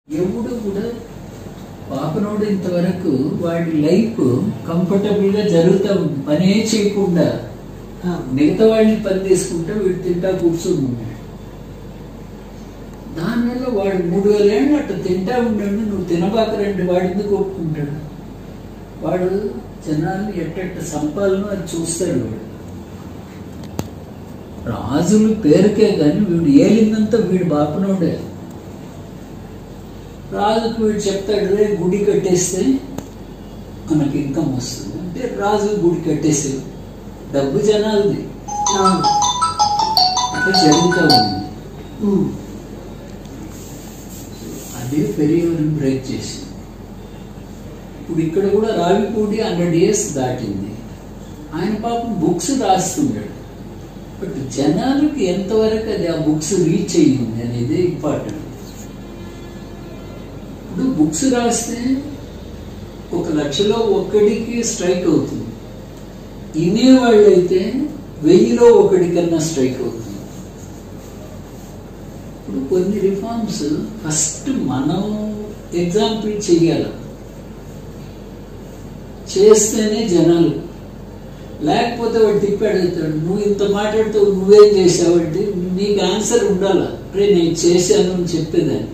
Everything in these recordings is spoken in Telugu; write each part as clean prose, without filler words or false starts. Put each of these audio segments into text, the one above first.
ఎవడు కూడా పాపనోడు ఇంతవరకు వాడి లైఫ్ కంఫర్టబుల్ గా జరుగుతా ఉంది. పనే చేయకుండా మిగతా వాళ్ళని పని తీసుకుంటా వీడు తింటా కూర్చుని దానివల్ల వాడు 3000 ఏళ్ళు అట్లా తింటా ఉండండి, నువ్వు తినబాకరండి, వాడు ఎందుకు ఒప్పుకుంటాడు? వాడు జనాన్ని ఎట్టెట్ట సంపాలను అది చూస్తాడు. వాడు రాజులు పేరుకే కానీ వీడు ఏలిందంతా వీడు బాపనోడే. రాజుకు వీడు చెప్తాడు, రే గుడి కట్టేస్తే మనకి ఇన్కమ్ వస్తుంది అంటే రాజు గుడి కట్టేసి డబ్బు జనాలది అట్లా జరుగుతూ ఉంది. అదే పెరియవరం బ్రేక్ చేసి ఇప్పుడు ఇక్కడ కూడా రావిపూడి 100 years దాటింది. ఆయన పాపం బుక్స్ రాస్తున్నాడు, బట్ జనాలకి ఎంతవరకు అది ఆ బుక్స్ రీచ్ అయ్యింది అనేది ఇంపార్టెంట్. ఇప్పుడు బుక్స్ రాస్తే 1,00,000లో ఒక్కడికి స్ట్రైక్ అవుతుంది, వినేవాళ్ళు అయితే 1000లో ఒకడికన్నా స్ట్రైక్ అవుతుంది. ఇప్పుడు కొన్ని రిఫార్మ్స్ ఫస్ట్ మనం ఎగ్జాంపుల్ చెయ్యాలి, చేస్తేనే జనాలు, లేకపోతే వాడు తిప్పి అడుగుతాడు, నువ్వు ఇంత మాట్లాడుతావు నువ్వేం చేసావంటే నీకు ఆన్సర్ ఉండాలా, రే నేను చేశాను అని చెప్పేదాన్ని.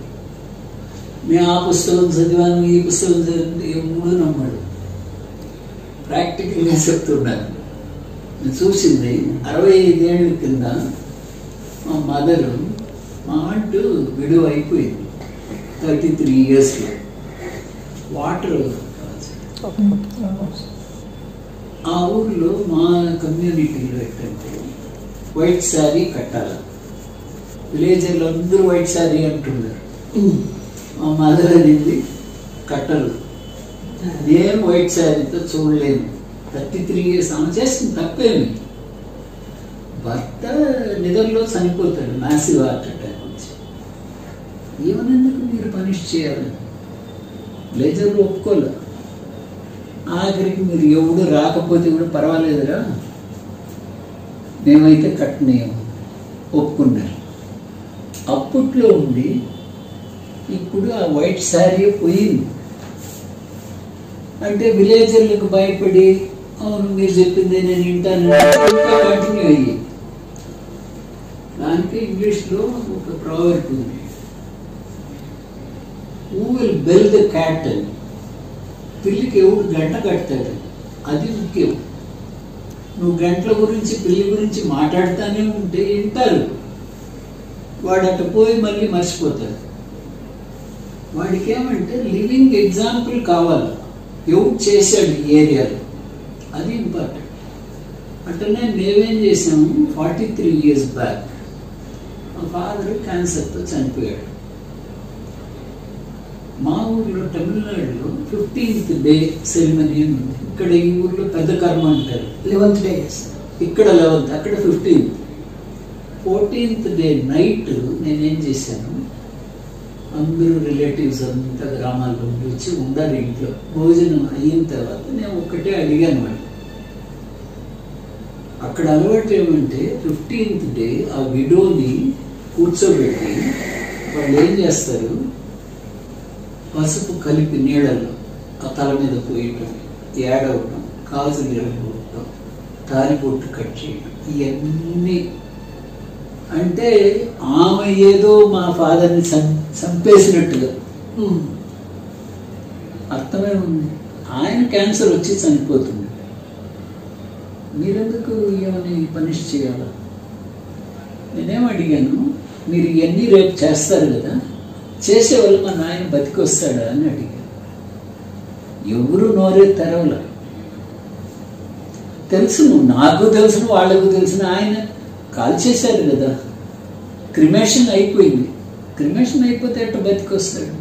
మేము ఆ పుస్తకం చదివాను ఈ పుస్తకం చదివాను ఎప్పుడు నమ్మాడు. ప్రాక్టికల్గా చెప్తున్నాను. నేను చూసింది 65 ఏళ్ళ కింద మా మదరు, మా అంటూ విడువ అయిపోయింది 33 yearsలో. వాటర్ ఆ ఊర్లో మా కమ్యూనిటీలో ఏంటంటే వైట్ శారీ కట్టాలి. విలేజర్లు అందరూ వైట్ శారీ అంటున్నారు. మా మదర్ అనేది కట్టరు. నేను వైట్ శారీతో చూడలేను. 33 years ఆమె చేస్తుంది తప్పేమి. భర్త నిద్రలో చనిపోతాడు, మ్యాసివ్ హార్ట్ అటాక్ వచ్చి. ఏమనేందుకు మీరు పనిష్ చేయాలి? విలేజర్లు ఒప్పుకోలే. ఆఖరికి మీరు ఎవడు రాకపోతే కూడా పర్వాలేదురా, మేమైతే కట్టనేము ఒప్పుకున్నారు. అప్పట్లో ఉండి ఇప్పుడు ఆ వైట్ శారీ పోయింది అంటే విలేజర్లకు భయపడి అవును మీరు చెప్పింది నేను వింటాను ఇంకా కంటిన్యూ అయ్యి. దానికి ఇంగ్లీష్లో ఒక ప్రావర్బ్ ఉంది, who will bell the cat అని. పిల్లికి ఎవడు గంట కడతాడు, అది ముఖ్యం. నువ్వు గంటల గురించి పిల్లి గురించి మాట్లాడుతూనే ఉంటే వింటారు, వాడు అట్ట పోయి మళ్ళీ మర్చిపోతాడు. వాడికి ఏమంటే లివింగ్ ఎగ్జాంపుల్ కావాలి, ఎవడు చేశాడు ఈ ఏరియాలో, అది ఇంపార్టెంట్. అట్లనే మేమేం చేసాము, 43 years బ్యాక్ మా ఫాదర్ క్యాన్సర్తో చనిపోయాడు. మా ఊర్లో తమిళనాడులో 15th day సెరిమనీ ఉంది. ఇక్కడ ఈ ఊర్లో పెద్ద కర్మ అంటారు, 11th day. ఇక్కడ 11th, అక్కడ 15th. 14th day నైట్ నేనేం చేశాను, అందరూ రిలేటివ్స్ అంతా గ్రామాల్లో వచ్చి ఉండాలి ఇంట్లో. భోజనం అయిన తర్వాత నేను ఒక్కటే అడిగాను వాడు. అక్కడ అలవాటు ఏమంటే 15th day ఆ విడోని కూర్చోబెట్టి వాళ్ళు ఏం చేస్తారు, పసుపు కలిపి నీళ్ళల్లో ఆ తల మీద పోయటం, ఏడవటం, కాజులు ఎరగొట్టడం, తాలిబొట్టు కట్ చేయడం, ఇవన్నీ. అంటే ఆమె ఏదో మా ఫాదర్ని చంపేసినట్టుగా అర్థమే ఉంది. ఆయన క్యాన్సర్ వచ్చి చనిపోతుంది, మీరెందుకు ఏమని పనిష్ చేయాలా? నేనేం అడిగాను, మీరు ఇవన్నీ రేపు చేస్తారు కదా, చేసేవాళ్ళు మా నాయన బతికొస్తాడా అని అడిగాను. ఎవరు నోరే తెరవల. తెలుసు, నాకు తెలుసు, వాళ్ళకు తెలిసిన, ఆయన కాల్ చేశారు కదా, క్రిమేషన్ అయిపోయింది. క్రిమేషన్ అయిపోతే అట్ట బతికొస్తాడు.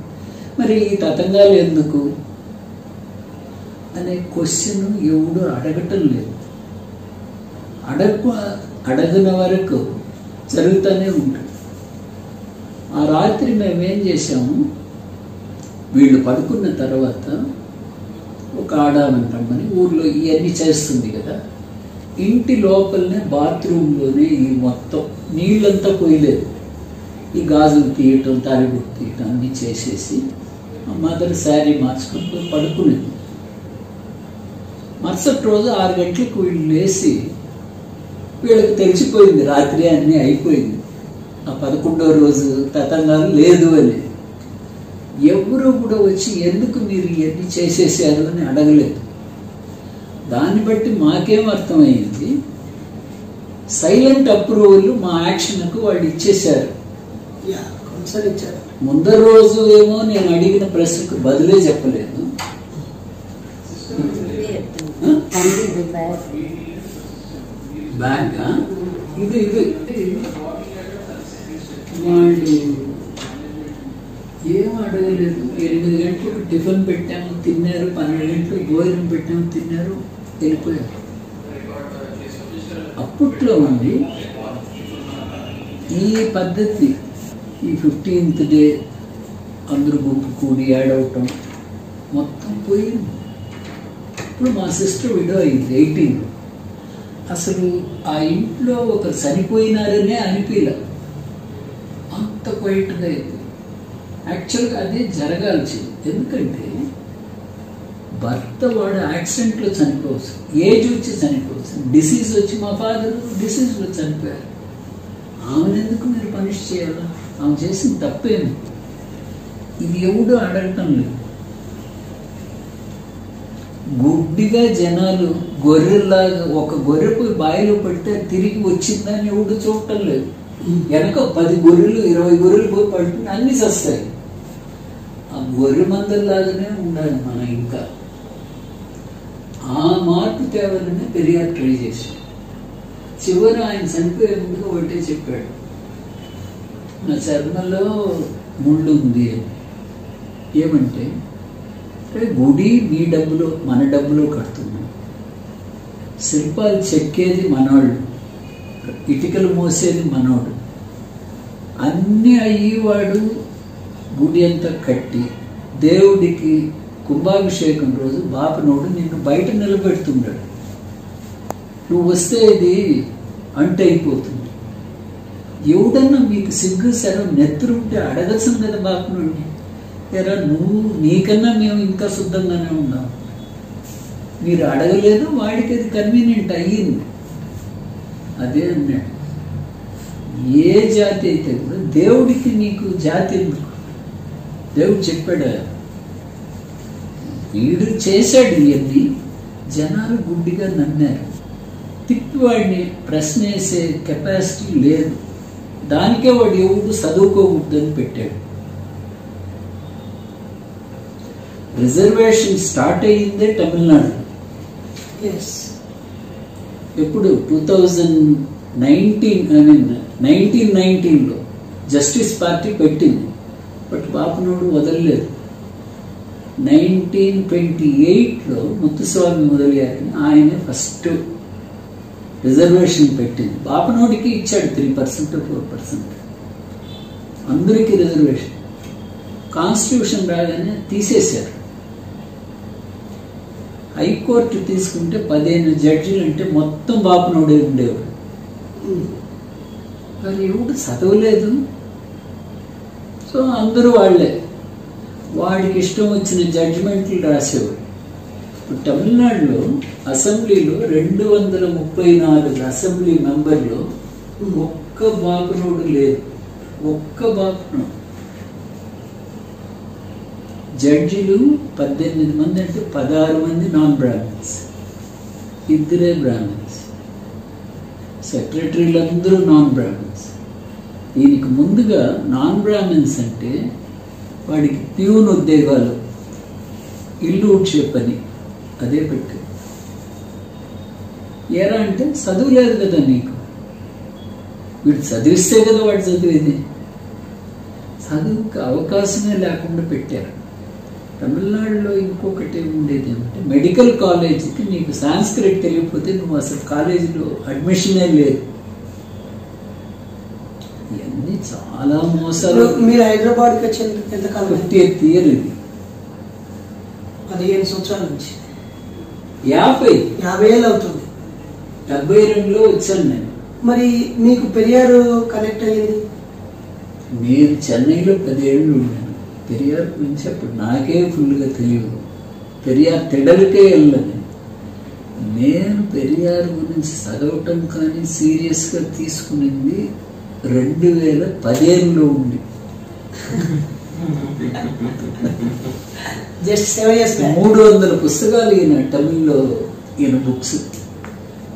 మరి ఈ తతంగాలు ఎందుకు అనే క్వశ్చన్ ఎవడు అడగటం లేదు. అడగన వరకు జరుగుతూనే ఉంటుంది. ఆ రాత్రి మేమేం చేసాము, వీళ్ళు పడుకున్న తర్వాత ఒక ఆడామని పడమని ఊర్లో ఇవన్నీ చేస్తుంది కదా, ఇంటి లోపలనే బాత్రూంలోనే ఈ మొత్తం నీళ్ళంతా పోయలేదు, ఈ గాజులు తీయటం తాలిబొట్టు తీయటం అన్నీ చేసేసి మదర్ శారీ మార్చుకొని పోయి పడుకునేది. మరుసటి రోజు 6 గంటలకు వీళ్ళు లేచి వీళ్ళకి తెలిసిపోయింది రాత్రి అన్నీ అయిపోయింది, ఆ 11వ రోజు తతంగాలు లేదు అని. ఎవరు కూడా వచ్చి ఎందుకు మీరు ఇవన్నీ చేసేసారు అని అడగలేదు. దాన్ని బట్టి మాకేం అర్థమైంది, సైలెంట్ అప్రూవల్ మా యాక్షన్కు వాళ్ళు ఇచ్చేశారు. ముందర రోజు ఏమో నేను అడిగిన ప్రశ్నకు బదులే చెప్పలేదు. బ్యాగా ఇది వాళ్ళు ఏం అడగలేదు. 8 గంటలకు టిఫిన్ పెట్టాము, తిన్నారు. 12 గంటలకు భోజనం పెట్టాము, తిన్నారు, వెళ్ళిపోయారు. అప్పట్లో ఉంది ఈ పద్ధతి. ఈ 15th డే అందరూ గుంపు కూడి ఏడవటం మొత్తం పోయింది. ఇప్పుడు మా సిస్టర్ విడో అయింది 18. అసలు ఆ ఇంట్లో ఒకరు చనిపోయినారనే అనిపించలే, అంత క్వైట్గా అయింది. యాక్చువల్గా అదే జరగాల్సింది. ఎందుకంటే భర్త వాడు యాక్సిడెంట్లో చనిపోవచ్చు, ఏజ్ వచ్చి చనిపోవచ్చు, డిసీజ్ వచ్చి మా ఫాదర్ డిసీజ్లో చనిపోయారు. ఆమెను ఎందుకు మీరు పనిష్ చేయాలా? ఆమె చేసిన తప్పేమి? ఇది ఎవడు అడగటం లేదు. గుడ్డిగా జనాలు గొర్రెల్లాగా ఒక గొర్రె పోయి బావిలో పడితే తిరిగి వచ్చిందని ఎవడు చూడటం లేదు. వెనక 10 గొర్రెలు 20 గొర్రెలు పోయి పడుతుంది, అన్నీ చస్తాయి. ఆ గొర్రె మందల్లాగానే ఉండాలి మనం. ఇంకా ఆ మార్పు తేవాలని పెరియార్ ట్రై చేశాడు. చివరి ఆయన చనిపోయే ముందుగా ఒకటే చెప్పాడు, నా చర్మలో ముళ్ళు ఉంది అని. ఏమంటే గుడి మీ డబ్బులో మన డబ్బులో కడుతున్నాం, శిల్పాలు చెక్కేది మనోళ్ళు, ఇటుకలు మోసేది మనోడు, అన్నీ అయ్యేవాడు గుడి అంతా కట్టి దేవుడికి కుంభాభిషేకం రోజు బాపనోడు నిన్ను బయట నిలబెడుతున్నాడు. నువ్వు వస్తే ఇది అంటే అయిపోతుంది. ఎవడన్నా మీకు సిగ్గు శరం నెత్తురుంటే అడగచ్చు కదా బాపనోడిని, ఎరా నువ్వు నీకన్నా మేము ఇంకా శుద్ధంగానే ఉన్నాం, మీరు అడగలేదు, వాడికి అది కన్వీనియంట్ అయ్యింది. అదే అన్నాడు, ఏ జాతి అయితే కూడా దేవుడికి నీకు జాతి ఎందుకు? దేవుడు చెప్పాడు, వీడు చేశాడు ఇవన్నీ, జనాలు గుడ్డిగా నమ్మారు. తిప్పివాడిని ప్రశ్న వేసే కెపాసిటీ లేదు. దానికే వాడు ఎవడు చదువుకోకూడదని పెట్టాడు. రిజర్వేషన్ స్టార్ట్ అయ్యిందే తమిళనాడు. ఎప్పుడు 1919లో జస్టిస్ పార్టీ పెట్టింది, బట్ బాపనోడు వదలలేదు. 1928లో ముత్తుస్వామి మొదలయ్యారని ఆయన ఫస్ట్ రిజర్వేషన్ పెట్టింది. బాపనోడికి ఇచ్చాడు 3% 4%, అందరికీ రిజర్వేషన్. కాన్స్టిట్యూషన్ రాగానే తీసేశారు. హైకోర్టు తీసుకుంటే 15 జడ్జిలు అంటే మొత్తం బాపనోడే ఉండేవాడు. మరి ఎవడు చదవలేదు, సో అందరూ వాళ్ళే వాడికి ఇష్టం వచ్చిన జడ్జిమెంట్లు రాసేవాడు. ఇప్పుడు తమిళనాడులో అసెంబ్లీలో 234 అసెంబ్లీ మెంబర్లు ఒక్క బాపనోడు లేదు, ఒక్క బాపనోడు. జడ్జిలు 18 మంది అంటే 16 మంది నాన్ బ్రాహ్మణ్స్, 2 బ్రాహ్మణ్స్, సెక్రటరీలు అందరూ నాన్ బ్రాహ్మణ్స్. దీనికి ముందుగా నాన్ బ్రాహ్మణ్స్ అంటే వాడికి ప్యూన్ ఉద్యోగాలు, ఇల్లు ఊడ్చే పని, అదే పెట్టు. ఏరా అంటే చదువు లేదు కదా నీకు, వీడు చదివిస్తే కదా వాడు చదివేది. చదువుకి అవకాశమే లేకుండా పెట్టారు. తమిళనాడులో ఇంకొకటి ఉండేది ఏమంటే, మెడికల్ కాలేజీకి నీకు సాంస్క్రిట్ తెలియకపోతే నువ్వు అసలు కాలేజీలో అడ్మిషనే లేదు. ఇవన్నీ చాలా మోసాలు. మీరు హైదరాబాద్కి వచ్చి ఎంతకాలం? 50th year ఇది. 15 సంవత్సరాల నుంచి. 50 ఏళ్ళు అవుతుంది. 72లో వచ్చాను నేను. మరి మీకు పెరియారు కనెక్ట్ అయ్యింది? నేను చెన్నైలో 10 ఏళ్ళు ఉన్నాను. పెరియార్ గురించి అప్పుడు నాకే ఫుల్గా తెలియదు. పెరియార్ తిడలకే వెళ్ళను. నేను పెరియార్ గురించి చదవటం కానీ సీరియస్గా తీసుకునింది 2015లో ఉంది. Just 7 years back. 300 పుస్తకాలు ఈయన తమిళ్లో ఈయన బుక్స్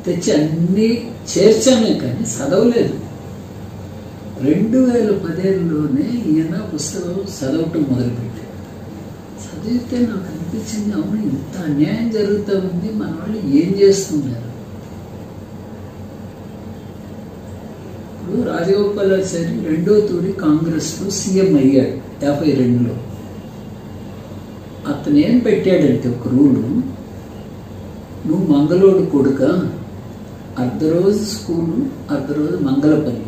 తెచ్చి అన్నీ చేర్చానే కానీ చదవలేదు. 2015లోనే ఈయన పుస్తకం చదవటం మొదలుపెట్టాడు. చదివితే నాకు అనిపించింది, అవును ఇంత అన్యాయం జరుగుతూ ఉంది, మన వాళ్ళు ఏం చేస్తున్నారు. ఇప్పుడు రాజగోపాలాచారి 2వ తూరి కాంగ్రెస్లో సీఎం అయ్యాడు 52లో. అతను ఏం పెట్టాడంటే ఒక రూలు, నువ్వు మంగళోడు కొడుక, అర్ధరోజు స్కూలు అర్ధరోజు మంగళ పని.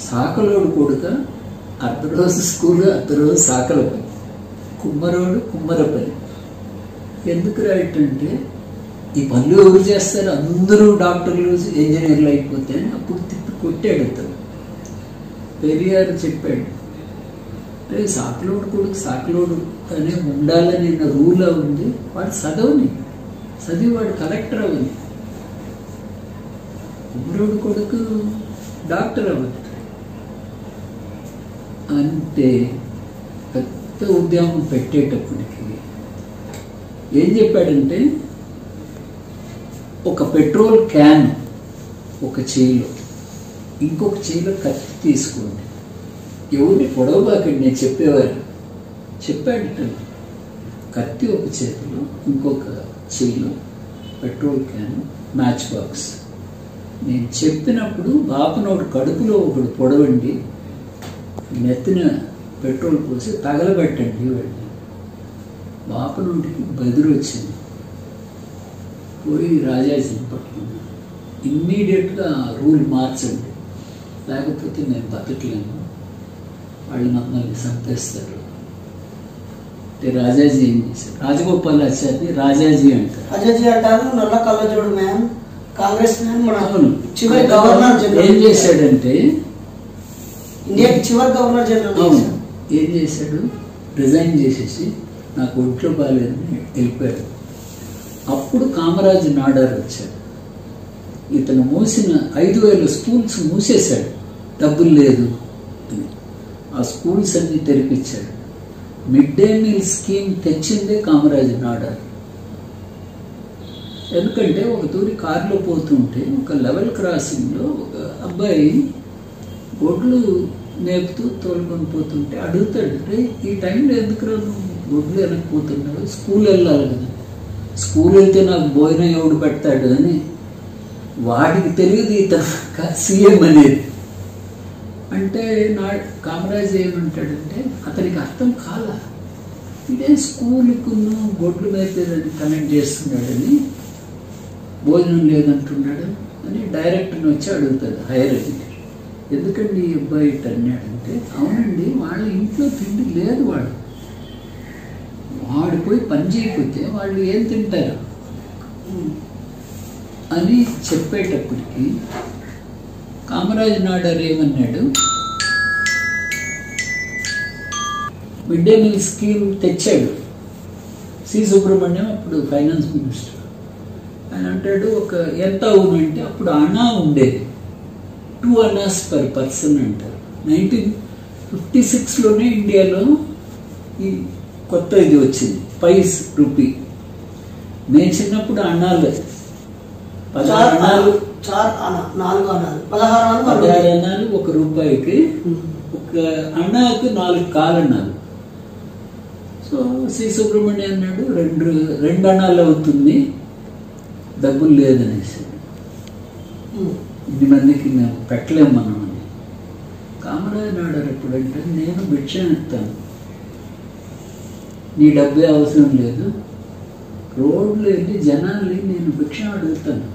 సాకలోడు కొడుక, అర్ధరోజు స్కూలు అర్ధరోజు సాకల పని. కుమ్మరోడు కుమ్మర పని. ఎందుకు రైట్ అంటే ఈ పనులు ఎవరు చేస్తారు, అందరూ డాక్టర్లు ఇంజనీర్లు అయిపోతే అని అప్పుడు తిప్పి కొట్టాడు అతను. పెరియార్ చెప్పాడు, అంటే సాకలోడు కొడుకు సాకలోడు అనే ఉండాలని రూల్ ఉంది, వాడు చదవని, చదివి వాడు కలెక్టర్ అవ్వని, కుమ్మరోడు కొడుకు డాక్టర్ అవ్వదు అంటే. పెద్ద ఉద్యమం పెట్టేటప్పటికి ఏం చెప్పాడంటే, ఒక పెట్రోల్ క్యాన్ ఒక చేయిలో, ఇంకొక చేయిలో కత్తి తీసుకోండి, ఎవరిని పొడవబాకండి నేను చెప్పేవారు చెప్పాడట. కత్తి ఒక చేతిలో, ఇంకొక చేయిలో పెట్రోల్ క్యాన్, మ్యాచ్ బాక్స్. నేను చెప్పినప్పుడు బాపనోడు కడుపులో ఒకడు పొడవండి, నెత్తిన పెట్రోల్ పోసి తగలబెట్టండి వాడిని. బాపనోడికి బెదిరి వచ్చింది. పోయి రాజాజీని పట్టుకున్నాను, ఇమ్మీడియట్గా రూల్ మార్చండి, లేకపోతే నేను బతకలేను, వాళ్ళు మమ్మల్ని చంపేస్తారు అంటే. రాజాజీ ఏం చేశారు, రాజగోపాలాచారి రాజాజీ అంటారు. రాజాజీ అంటారు, నల్ల కళ్ళజోడు మ్యాన్, కాంగ్రెస్ మ్యాన్, మన అవును. చివరి గవర్నర్ జనరల్. ఏం చేశాడంటే, ఇండియాకి చివరి గవర్నర్ జనరల్. అవును, ఏం చేశాడు, రిజైన్ చేసేసి నాకు ఒంట్లో బాగాలేదని వెళ్ళిపోయాడు. అప్పుడు కామరాజు నాడార్ వచ్చాడు. ఇతను మూసిన 5,000 స్కూల్స్ మూసేశాడు, డబ్బులు లేదు అని. ఆ స్కూల్స్ అన్ని తెరిపించాడు. మిడ్ డే మీల్ స్కీమ్ తెచ్చిందే కామరాజు నాడార్. ఎందుకంటే ఒక తూరి కారులో పోతుంటే ఒక లెవెల్ క్రాసింగ్లో ఒక అబ్బాయి గొడ్లు మేపుతూ తోలుకొని పోతుంటే అడుగుతాడు, రే ఈ టైంలో ఎందుకు గొడ్లు వెనక్కిపోతున్నాడు, స్కూల్ వెళ్ళాలి కదా, స్కూల్ వెళ్తే నాకు భోజనం ఎవడు పెడతాడు అని. వాడికి తెలియదు ఇతను సీఎం అనేది. అంటే కామరాజ్ ఏమంటాడంటే, అతనికి అర్థం కాల, ఇదే స్కూల్కు గొడ్లు మేపేదని కనెక్ట్ చేస్తున్నాడని, భోజనం లేదంటున్నాడు అని డైరెక్టర్ని వచ్చి అడుగుతాడు హైయర్ ఎడ్యుకేషన్. ఎందుకండి ఈ అబ్బాయి ఇట్ అన్నాడంటే, అవునండి వాళ్ళ ఇంట్లో తిండి లేదు, వాడు పోయి పని చేయకపోతే వాళ్ళు ఏం తింటారు అని చెప్పేటప్పటికి కామరాజ్ నాడార్ ఏమన్నాడు, మిడ్ డే మీల్ స్కీమ్ తెచ్చాడు. సి సుబ్రహ్మణ్యం అప్పుడు ఫైనాన్స్ మినిస్టర్. ఆయన అంటాడు, ఒక ఎంత అవునంటే అప్పుడు అనా ఉండేది, 2 anas per person అంటారు. 1956లోనే ఇండియాలో ఈ కొత్త ఇది వచ్చింది, పైస్ రూపీ. నేను చిన్నప్పుడు అన్నాలు 16 అనాలు, 16 అనాలు ₹1. ఒక అన్నాకు 4 కాలన్నాలు. సో సి సుబ్రహ్మణ్యం అన్నాడు, 2 అనాలు అవుతుంది, డబ్బులు లేదనేసి. ఇన్ని మందికి మేము పెట్టలేము మనం అని. కామరాజ్ నాడార్ ఎప్పుడంటే, నేను భిక్ష ఎత్తాను, నీ డబ్బే అవసరం లేదు, రోడ్లో వెళ్ళి జనాల్ని నేను భిక్ష అడుగుతాను,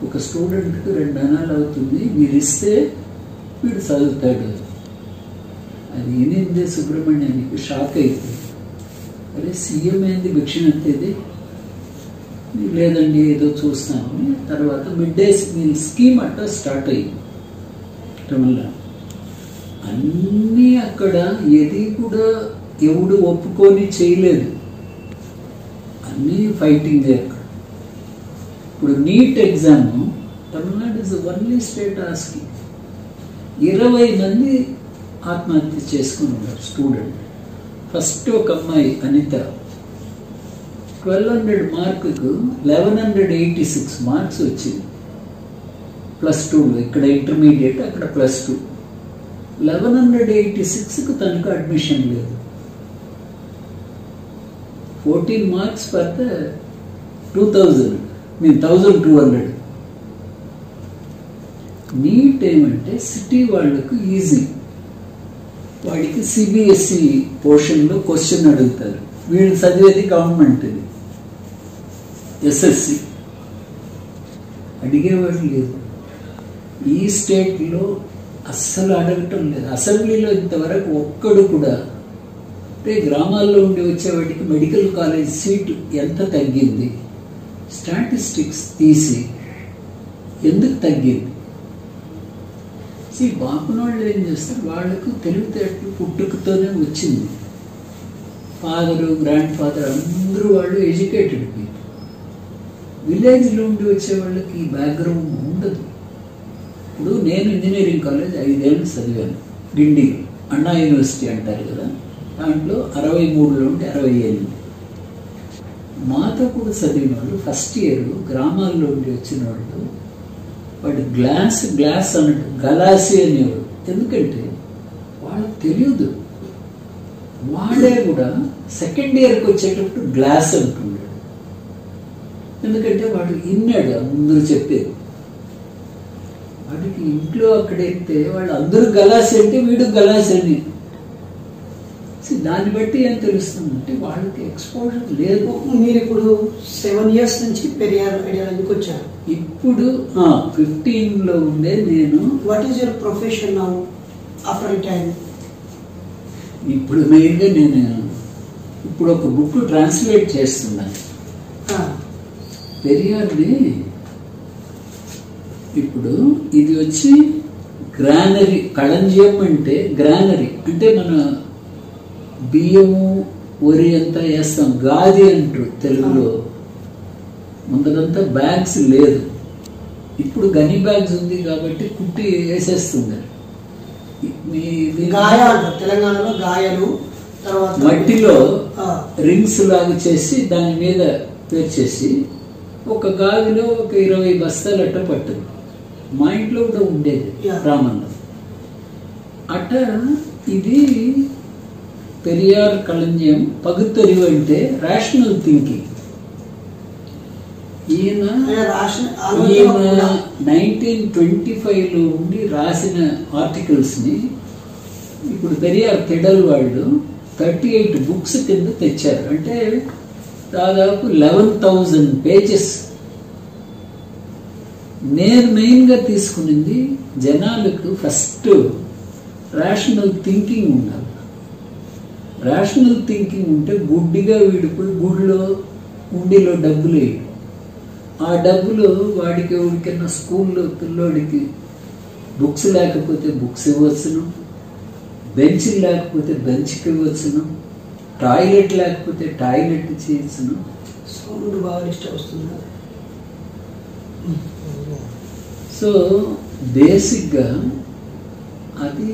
ఒక స్టూడెంట్కి 2 అనాలు అవుతుంది, మీరు ఇస్తే వీడు చదువుతాడు. అది వినిందే సుబ్రహ్మణ్యానికి షాక్ అయిపోయింది. అరే సీఎం ఏంది భిక్ష ఎత్తేది, లేదండి ఏదో చూస్తాను. తర్వాత మిడ్ డే మీల్ స్కీమ్ అట్లా స్టార్ట్ అయ్యింది తమిళనాడు. అన్నీ అక్కడ ఏది కూడా ఎవడు ఒప్పుకొని చేయలేదు, అన్నీ ఫైటింగ్ అక్కడ. ఇప్పుడు NEET exam Tamil Nadu is only state asking. 20 మంది ఆత్మహత్య చేసుకుని ఉన్నారు స్టూడెంట్. ఫస్ట్ ఒక అమ్మాయి అనిత 1200 మార్కుకు 1186 మార్క్స్ వచ్చింది +2లో. ఇక్కడ ఇంటర్మీడియట్, అక్కడ +2. 1186కు తనకు అడ్మిషన్ లేదు. 14 మార్క్స్ ఫర్ ద 1200. నీట్ ఏమంటే సిటీ వాళ్ళకు ఈజీ. వాడికి సిబిఎస్ఈ పోర్షన్లో క్వశ్చన్ అడుగుతారు. వీళ్ళు చదివేది గవర్నమెంట్, ఇది ఎస్ఎస్సి. అడిగేవాడు లేదు. ఈ స్టేట్లో అస్సలు అడగటం లేదు. అసెంబ్లీలో ఇంతవరకు ఒక్కడు కూడా, అంటే గ్రామాల్లో ఉండి వచ్చేవాడికి మెడికల్ కాలేజ్ సీటు ఎంత తగ్గింది, స్టాటిస్టిక్స్ తీసి ఎందుకు తగ్గింది. బాపునోళ్ళు ఏం చేస్తారు, వాళ్ళకు తెలివితేటలు పుట్టుకతోనే వచ్చింది. ఫాదరు, గ్రాండ్ ఫాదర్ అందరూ వాళ్ళు ఎడ్యుకేటెడ్ పీపుల్. విలేజ్లో ఉండి వచ్చే వాళ్ళకి ఈ బ్యాక్గ్రౌండ్ ఉండదు. ఇప్పుడు నేను ఇంజనీరింగ్ కాలేజ్ 5 ఏళ్ళు చదివాను గిండిలో, అన్నా యూనివర్సిటీ అంటారు కదా, దాంట్లో 63లో ఉంటే 68. మాతో కూడా చదివిన వాళ్ళు ఫస్ట్ ఇయర్ గ్రామాల్లో ఉండి వచ్చిన వాళ్ళు, వాడు గ్లాస్ అన్నట్టు గలాసి అనేవాడు. ఎందుకంటే వాళ్ళకి తెలియదు. వాడే కూడా సెకండ్ ఇయర్కి వచ్చేటప్పుడు గ్లాస్ అంటున్నాడు. ఎందుకంటే వాడు విన్నాడు అందరూ చెప్పేది. వాడికి ఇంట్లో అక్కడైతే వాళ్ళు అందరూ గలాసి అంటే వీడు గలాసి అని. దాన్ని బట్టి ఏం తెలుస్తుందంటే వాళ్ళకి ఎక్స్పోజర్ లేదు. మీరు ఇప్పుడు 7 years నుంచి పెరియార్ ఐడియాలజీకి వచ్చారు. ఇప్పుడు 15లో ఉండే నేను. What is your profession now after retirement? ఇప్పుడు మెయిన్గా నేను ఇప్పుడు ఒక బుక్ ట్రాన్స్లేట్ చేస్తున్నాను పెరియార్ని. ఇప్పుడు ఇది వచ్చి గ్రానరీ. కళంజియం అంటే గ్రానరీ అంటే మన బియ్యము వరి అంతా వేస్తాం, గాది అంటారు తెలుగులో. ముందరంతా బ్యాగ్స్ లేదు, ఇప్పుడు గని బ్యాగ్స్ ఉంది కాబట్టి కుట్టి వేసేస్తున్నారు. తెలంగాణలో గాయలు, తర్వాత మట్టిలో రింగ్స్ లాగా చేసి దాని మీద పేర్చేసి ఒక గాదిలో ఒక 20 బస్తాలు అట్ట పట్టింది. మా ఇంట్లో కూడా ఉండేది రామన్న అట్ట. ఇది పెరియార్ కళంజియం. పగుత్తరివు అంటే రేషనల్ థింకింగ్. ఈయన 1925లో ఉండి రాసిన ఆర్టికల్స్ని ఇప్పుడు పెరియార్ తెడల్ వాళ్ళు 38 బుక్స్ కింద తెచ్చారు. అంటే దాదాపు 11,000 పేజెస్. నేను మెయిన్గా తీసుకునింది జనాలకు ఫస్ట్ రేషనల్ థింకింగ్ ఉండాలి. రేషనల్ థింకింగ్ ఉంటే గుడ్డిగా వీడిపోయి గుడిలో ఉండిలో డబ్బులు వేయడం. ఆ డబ్బులు వాడికి ఎవరికైనా స్కూల్లో పిల్లోడికి బుక్స్ లేకపోతే బుక్స్ ఇవ్వచ్చును, బెంచ్ లేకపోతే బెంచ్కి ఇవ్వచ్చును, టాయిలెట్ లేకపోతే టాయిలెట్ చేయొచ్చును. సౌండ్ బాగా డిస్టర్బ్ వస్తుంది. సో బేసిక్గా అది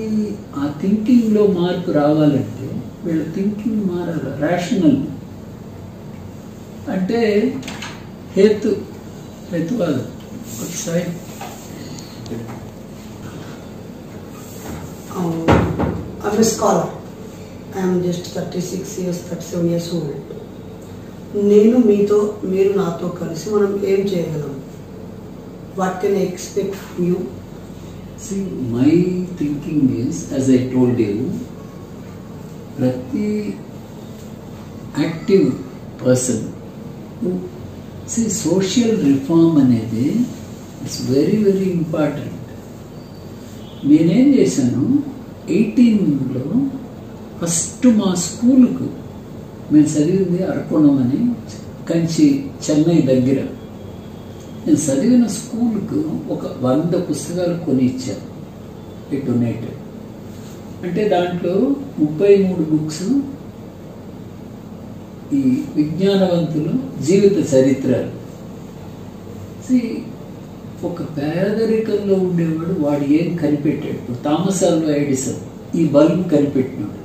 ఆ థింకింగ్లో మార్పు రావాలంటే వీళ్ళ థింకింగ్ మారాలి. రేషనల్ అంటే హేతువాదం. ఒకసారి I'm a scholar. I am just 36 years, 37 years old. మీరు నాతో కలిసి మనం ఏం చేయగలం? What can I expect from you? See, my thinking is, as I told you, ప్రతి active person. See, social reform అనేది ఇట్స్ వెరీ వెరీ ఇంపార్టెంట్. నేనేం చేశాను, 18లో ఫస్ట్ మా స్కూల్కు, మేము చదివింది అరకోణం అని కంచి చెన్నై దగ్గర. నేను చదివిన స్కూల్కు ఒక 100 పుస్తకాలు కొని ఇచ్చాను, డొనేటెడ్. అంటే దాంట్లో 33 బుక్స్ ఈ విజ్ఞానవంతులు జీవిత చరిత్రలు. ఒక పేదరికంలో ఉండేవాడు, వాడు ఏం కనిపెట్టాడు. ఇప్పుడు థామస్ ఆల్వా ఎడిసన్ ఈ బల్బ్ కనిపెట్టినాడు,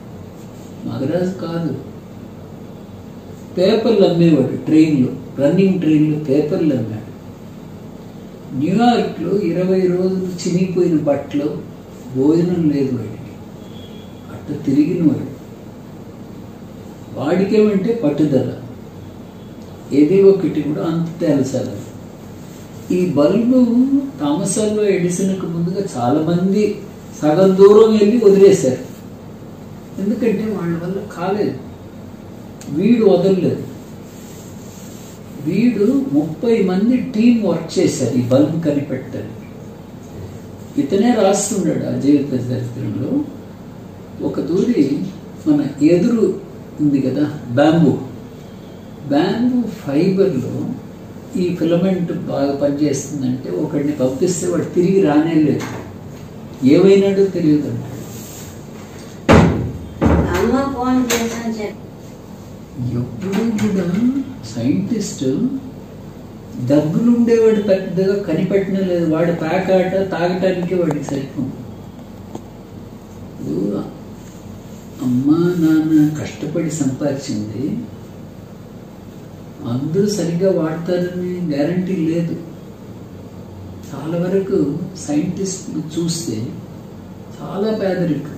మగరాజు కాదు. పేపర్లు అమ్మేవాడు, ట్రైన్లో, రన్నింగ్ ట్రైన్లో పేపర్లు అమ్మాడు. న్యూయార్క్లో 20 రోజులు చినిగిపోయిన బట్టలు, భోజనం లేదు వాడికి, అట్ట తిరిగినవాడు. వాడికేమంటే పట్టుదల, ఏది ఒకటి కూడా అంత తేల్చాలి. ఈ బల్బు థామస్ ఆల్వా ఎడిసన్కు ముందుగా చాలామంది సగం దూరం వెళ్ళి వదిలేశారు, ఎందుకంటే వాళ్ళ వల్ల కాలేదు. వీడు వదలలేదు. వీడు 30 మంది టీం వర్క్ చేశారు ఈ బల్బ్ కనిపెట్టడానికి. ఇతనే రాస్తున్నాడు ఆ జీవిత చరిత్రలో. ఒక దూరి మన ఎదురు ఉంది కదా బ్యాంబూ ఫైబర్లో ఈ ఫిలమెంట్ బాగా పనిచేస్తుందంటే ఒకడిని పంపిస్తే వాడు తిరిగి రానేలేదు, ఏమైనాడో తెలియదు అంటాడు. ఎప్పుడు కూడా సైంటిస్ట్ దగ్గులు ఉండేవాడు పెద్దగా కనిపెట్టడం లేదు. వాడు ప్యాకాట తాగటానికి వాడికి సరిపోదు. అమ్మా నాన్న కష్టపడి సంపాదించింది అందరూ సరిగ్గా వాడతారని గ్యారంటీ లేదు. చాలా వరకు సైంటిస్టులు చూస్తే చాలా పేదరికం.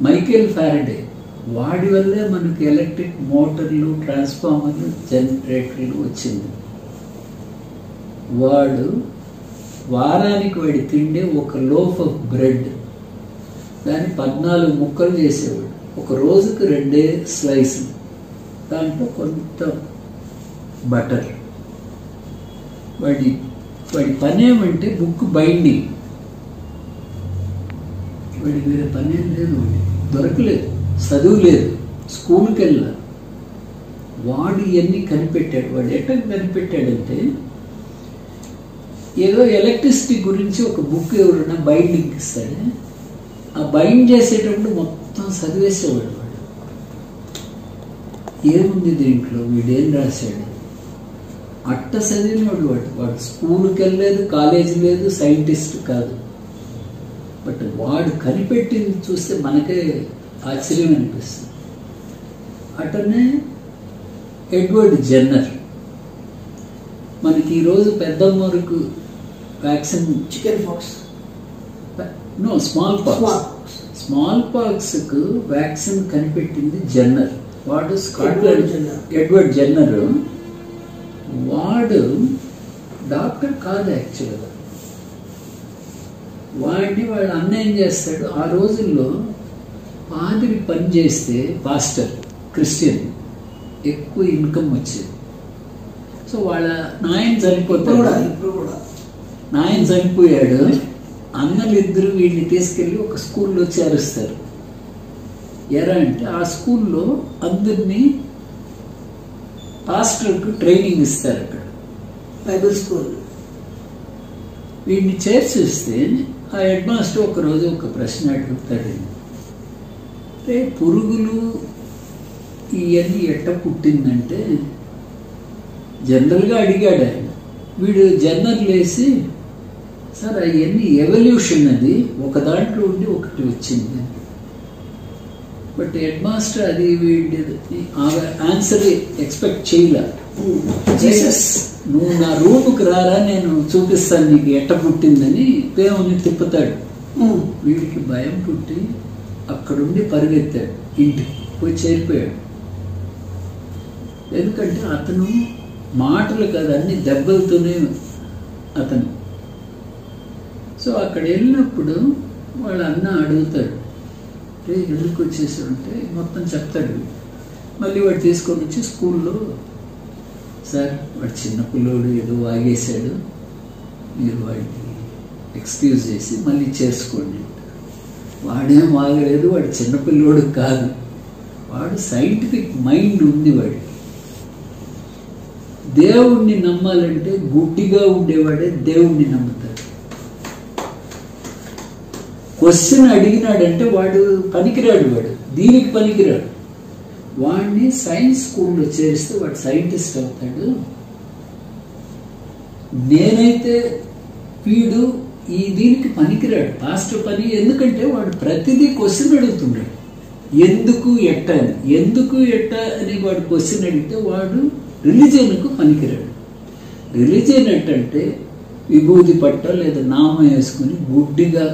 మైకేల్ ఫారడే, వాడి వల్లే మనకి ఎలక్ట్రిక్ మోటార్లు, ట్రాన్స్ఫార్మర్లు, జనరేటర్లు వచ్చింది. వాడు వారానికి వాడి తిండే ఒక లోఫ్ ఆఫ్ బ్రెడ్, దాన్ని 14 ముక్కలు చేసేవాడు. ఒక రోజుకు 2 స్లైసులు, దాంట్లో కొంత బటర్. వాడి పని ఏమంటే బుక్ బైండింగ్. వాడికి వేరే పని ఏం లేదు, దొరకలేదు, చదువు లేదు, స్కూల్కి వెళ్ళా. వాడు ఇవన్నీ కనిపెట్టాడు. వాడు ఎట్లా కనిపెట్టాడంటే, ఏదో ఎలక్ట్రిసిటీ గురించి ఒక బుక్ ఎవరైనా బైండింగ్ ఇస్తాడే, ఆ బైండ్ చేసేటప్పుడు మొత్తం చదివేసేవాడు. వాడు ఏముంది దీంట్లో, వీడేం రాశాడు, అట్ట చదివినవాడు. వాడు స్కూల్కి వెళ్ళలేదు, కాలేజీ లేదు, సైంటిస్ట్ కాదు. బట్ వాడు కనిపెట్టింది చూస్తే మనకే ఆశ్చర్యం అనిపిస్తుంది. అటనే ఎడ్వర్డ్ జెన్నర్, మనకి ఈరోజు పెద్దమ్మకు vaccine, chicken pox, no small పాక్స్కు వ్యాక్సిన్ కనిపెట్టింది జెన్నర్. వాడు స్కాట్లాండ్ ఎడ్వర్డ్ జెన్నర్. వాడు డాక్టర్ కాదు యాక్చువల్గా. వాడిని వాళ్ళ అన్న ఏం చేస్తాడు, ఆ రోజుల్లో పాదిరి పని చేస్తే, పాస్టర్ క్రిస్టియన్, ఎక్కువ ఇన్కమ్ వచ్చేది. సో వాళ్ళ నాయన చనిపోయాడు. అన్నలు ఇద్దరు వీడిని తీసుకెళ్ళి ఒక స్కూల్లో చేరుస్తారు. ఎరా అంటే ఆ స్కూల్లో అందరినీ పాస్టర్కు ట్రైనింగ్ ఇస్తారు. అక్కడ బైబిల్ స్కూల్. వీడిని చేర్చిస్తే ఆ హెడ్ మాస్టర్ ఒకరోజు ఒక ప్రశ్న అడుగుతాడు, అంటే పురుగులు ఇవన్నీ ఎట్ట పుట్టిందంటే జనరల్గా అడిగాడు ఆయన. వీడు జనరల్ వేసి, సార్ అవన్నీ ఎవల్యూషన్, అది ఒక దాంట్లో ఉండి ఒకటి వచ్చింది. బట్ హెడ్ మాస్టర్ అది వీడి ఆన్సర్ ఎక్స్పెక్ట్ చేయలే. జీసస్, నువ్వు నా రూముకి రారా, నేను చూపిస్తాను నీకు ఎట్ట పుట్టిందని పేముని తిప్పుతాడు. వీడికి భయం పుట్టి అక్కడుండి పరిగెత్తాడు, ఇంటికి పోయి చేరిపోయాడు. ఎందుకంటే అతను మాటలు కదా, అన్ని దెబ్బలతోనే అతను. సో అక్కడ వెళ్ళినప్పుడు వాళ్ళ అన్న అడుగుతాడు, ఎందుకు వచ్చేసాడంటే మొత్తం చెప్తాడు. మళ్ళీ వాడు తీసుకొని వచ్చి స్కూల్లో, సార్ వాడు చిన్నపిల్లోడు ఏదో వాగేశాడు, మీరు వాడికి ఎక్స్క్యూజ్ చేసి మళ్ళీ చేసుకోండి. వాడేం వాగలేదు, వాడు చిన్నపిల్లోడు కాదు, వాడు సైంటిఫిక్ మైండ్ ఉంది వాడికి. దేవుణ్ణి నమ్మాలంటే గుడ్డిగా ఉండేవాడే దేవుణ్ణి నమ్ముతాడు. క్వశ్చన్ అడిగినాడంటే వాడు పనికిరాడు, వాడు దీనికి పనికిరాడు. వాడిని సైన్స్ స్కూల్లో చేరిస్తే వాడు సైంటిస్ట్ అవుతాడు. నేనైతే వీడు ఈ దీనికి పనికిరాడు, పాస్టర్ పని. ఎందుకంటే వాడు ప్రతిదీ క్వశ్చన్ అడుగుతున్నాడు, ఎందుకు ఎట్ట అని. ఎందుకు ఎట్ట అని వాడు క్వశ్చన్ అడిగితే వాడు రిలీజియన్కు పనికిరాడు. రిలీజియన్ ఎట్టంటే విభూతి పట్ట లేదా నామం వేసుకుని గుడ్డిగా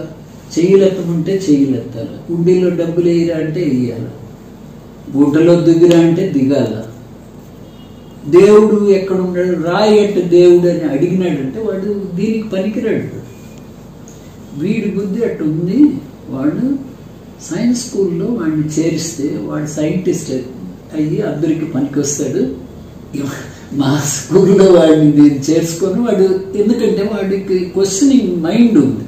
చెయ్యలెత్తమంటే చెయ్యలెత్తాలి, గుడ్డిలో డబ్బులు వేయరా అంటే వేయాలి, గుడ్డలో దిగిరా అంటే దిగాల, దేవుడు ఎక్కడ ఉన్నాడు రాయి ఎట్ట దేవుడు అని అడిగినాడంటే వాడు దీనికి పనికిరాడు. వీడి బుద్ధి అట్టు ఉంది. వాడు సైన్స్ స్కూల్లో వాడిని చేరిస్తే వాడు సైంటిస్ట్ అయ్యి అందరికి పనికి వస్తాడు. మా స్కూల్లో వాడిని నేను చేర్చుకొని వాడు, ఎందుకంటే వాడికి క్వశ్చనింగ్ మైండ్ ఉంది.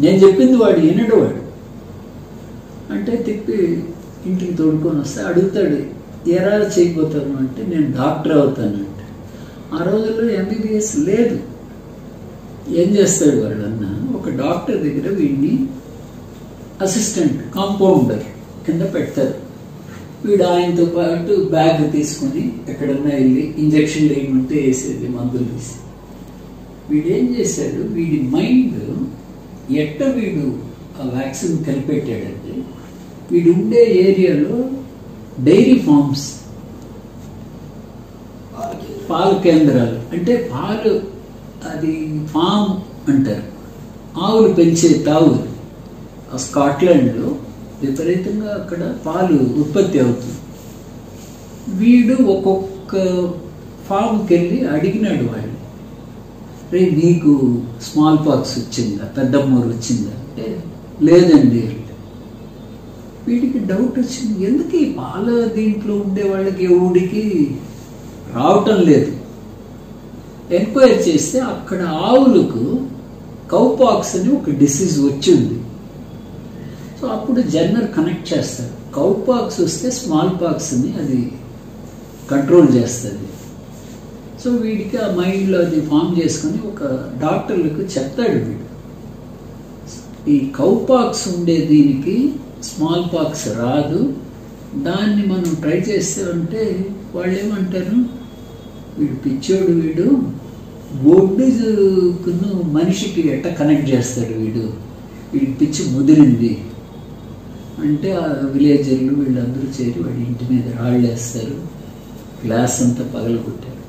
నేను చెప్పింది వాడు వినడు. వాడు అంటే తిప్పి ఇంటికి తోడుకొని వస్తే అడుగుతాడు, ఎరా చేయబోతాను అంటే నేను డాక్టర్ అవుతానంటే. ఆ రోజుల్లో ఎంబీబీఎస్ లేదు. ఏం చేస్తాడు వాడు అన్న, ఒక డాక్టర్ దగ్గర వీడిని అసిస్టెంట్ కాంపౌండర్ కింద పెడతారు. వీడు ఆయనతో పాటు బ్యాగ్ తీసుకొని ఎక్కడన్నా వెళ్ళి ఇంజక్షన్లు వేయమంటే వేసేది, మందులు తీసి. వీడేం చేశాడు, వీడి మైండ్ ఎట్ట వీడు ఆ వ్యాక్సిన్ కనిపెట్టాడంటే, వీడు ఉండే ఏరియాలో డైరీ ఫార్మ్స్, పాల కేంద్రాలు, అంటే పాలు అది ఫామ్ అంటారు, ఆవులు పెంచే తావులు. ఆ స్కాట్లాండ్లో విపరీతంగా అక్కడ పాలు ఉత్పత్తి అవుతుంది. వీడు ఒక్కొక్క ఫామ్కి వెళ్ళి అడిగినాడు వాడు, రే నీకు స్మాల్ పాక్స్ వచ్చిందా, పెద్దమ్మూరు వచ్చిందా అంటే లేదండి. వీడికి డౌట్ వచ్చింది, ఎందుకు ఈ పాల దీంట్లో ఉండే వాళ్ళకి ఎవడికి రావటం లేదు. ఎంక్వైరీ చేస్తే అక్కడ ఆవులకు కౌపాక్స్ అని ఒక డిసీజ్ వచ్చింది. సో అప్పుడు జన్నర్ కనెక్ట్ చేస్తారు, కౌపాక్స్ వస్తే స్మాల్ పాక్స్ అని అది కంట్రోల్ చేస్తుంది. సో వీడికి ఆ మైండ్లో అది ఫామ్ చేసుకొని ఒక డాక్టర్లకు చెప్తాడు వీడు, ఈ కౌపాక్స్ ఉండే దీనికి స్మాల్ పాక్స్ రాదు, దాన్ని మనం ట్రై చేస్తే అంటే వాళ్ళు ఏమంటారు, వీడు పిచ్చోడు, వీడు బొడ్డును మనిషికి ఎట్ట కనెక్ట్ చేస్తాడు, వీడికి పిచ్చి ముదిరింది అంటే ఆ విలేజర్లు వీళ్ళందరూ చేరి వాడి ఇంటి మీద రాళ్ళు వేస్తారు, గ్లాస్ అంతా పగలగొట్టారు.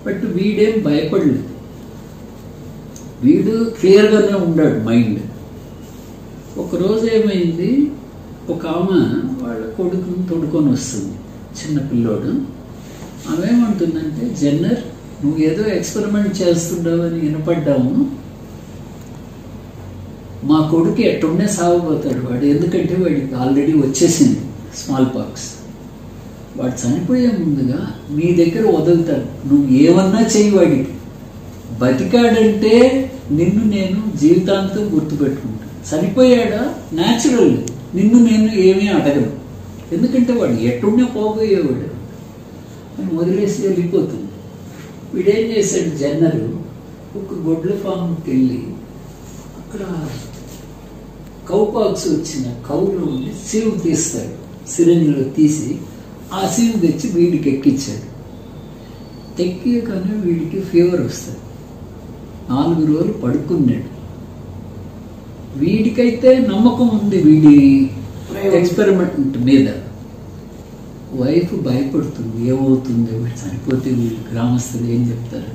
బట్ వీడేం భయపడలేదు, వీడు క్లియర్గానే ఉన్నాడు మైండ్. ఒకరోజు ఏమైంది, ఒక ఆమె వాళ్ళ కొడుకుని తోడుకొని వస్తుంది, చిన్న పిల్లోడు. ఆమె ఏమంటుందంటే, జన్నర్ నువ్వు ఏదో ఎక్స్పెరిమెంట్ చేస్తుండవు అని వినపడ్డాము, మా కొడుకు ఎట్టుండే సాగిపోతాడు వాడు, ఎందుకంటే వాడికి ఆల్రెడీ వచ్చేసింది స్మాల్ పాక్స్. వాడు చనిపోయే ముందుగా మీ దగ్గర వదులుతాడు, నువ్వు ఏమన్నా చెయ్యి, వాడికి బతికాడంటే నిన్ను నేను జీవితాంతం గుర్తుపెట్టుకుంటాను, చనిపోయాడా న్యాచురల్, నిన్ను నేను ఏమీ అడగను, ఎందుకంటే వాడు ఎట్టుండే పోబోయేవాడు అని వదిలేసి వెళ్ళిపోతుంది. వీడేం చేశాడు, జన్నరు ఒక గొడ్ల ఫామ్కి వెళ్ళి అక్కడ కౌపాక్స్ వచ్చిన కౌలో ఉండి సీవు తీస్తాడు, సిరంజిలో తీసి ఆ సీవు తెచ్చి వీడికి ఎక్కించాడు. ఎక్కియగానే వీడికి ఫీవర్ వస్తుంది, 4 రోజులు పడుకున్నాడు. వీడికైతే నమ్మకం ఉంది వీడి ఎక్స్పెరిమెంట్ మీద. వైఫ్ భయపడుతుంది, ఏమవుతుంది, వీడు చనిపోతే వీళ్ళు గ్రామస్తులు ఏం చెప్తారు.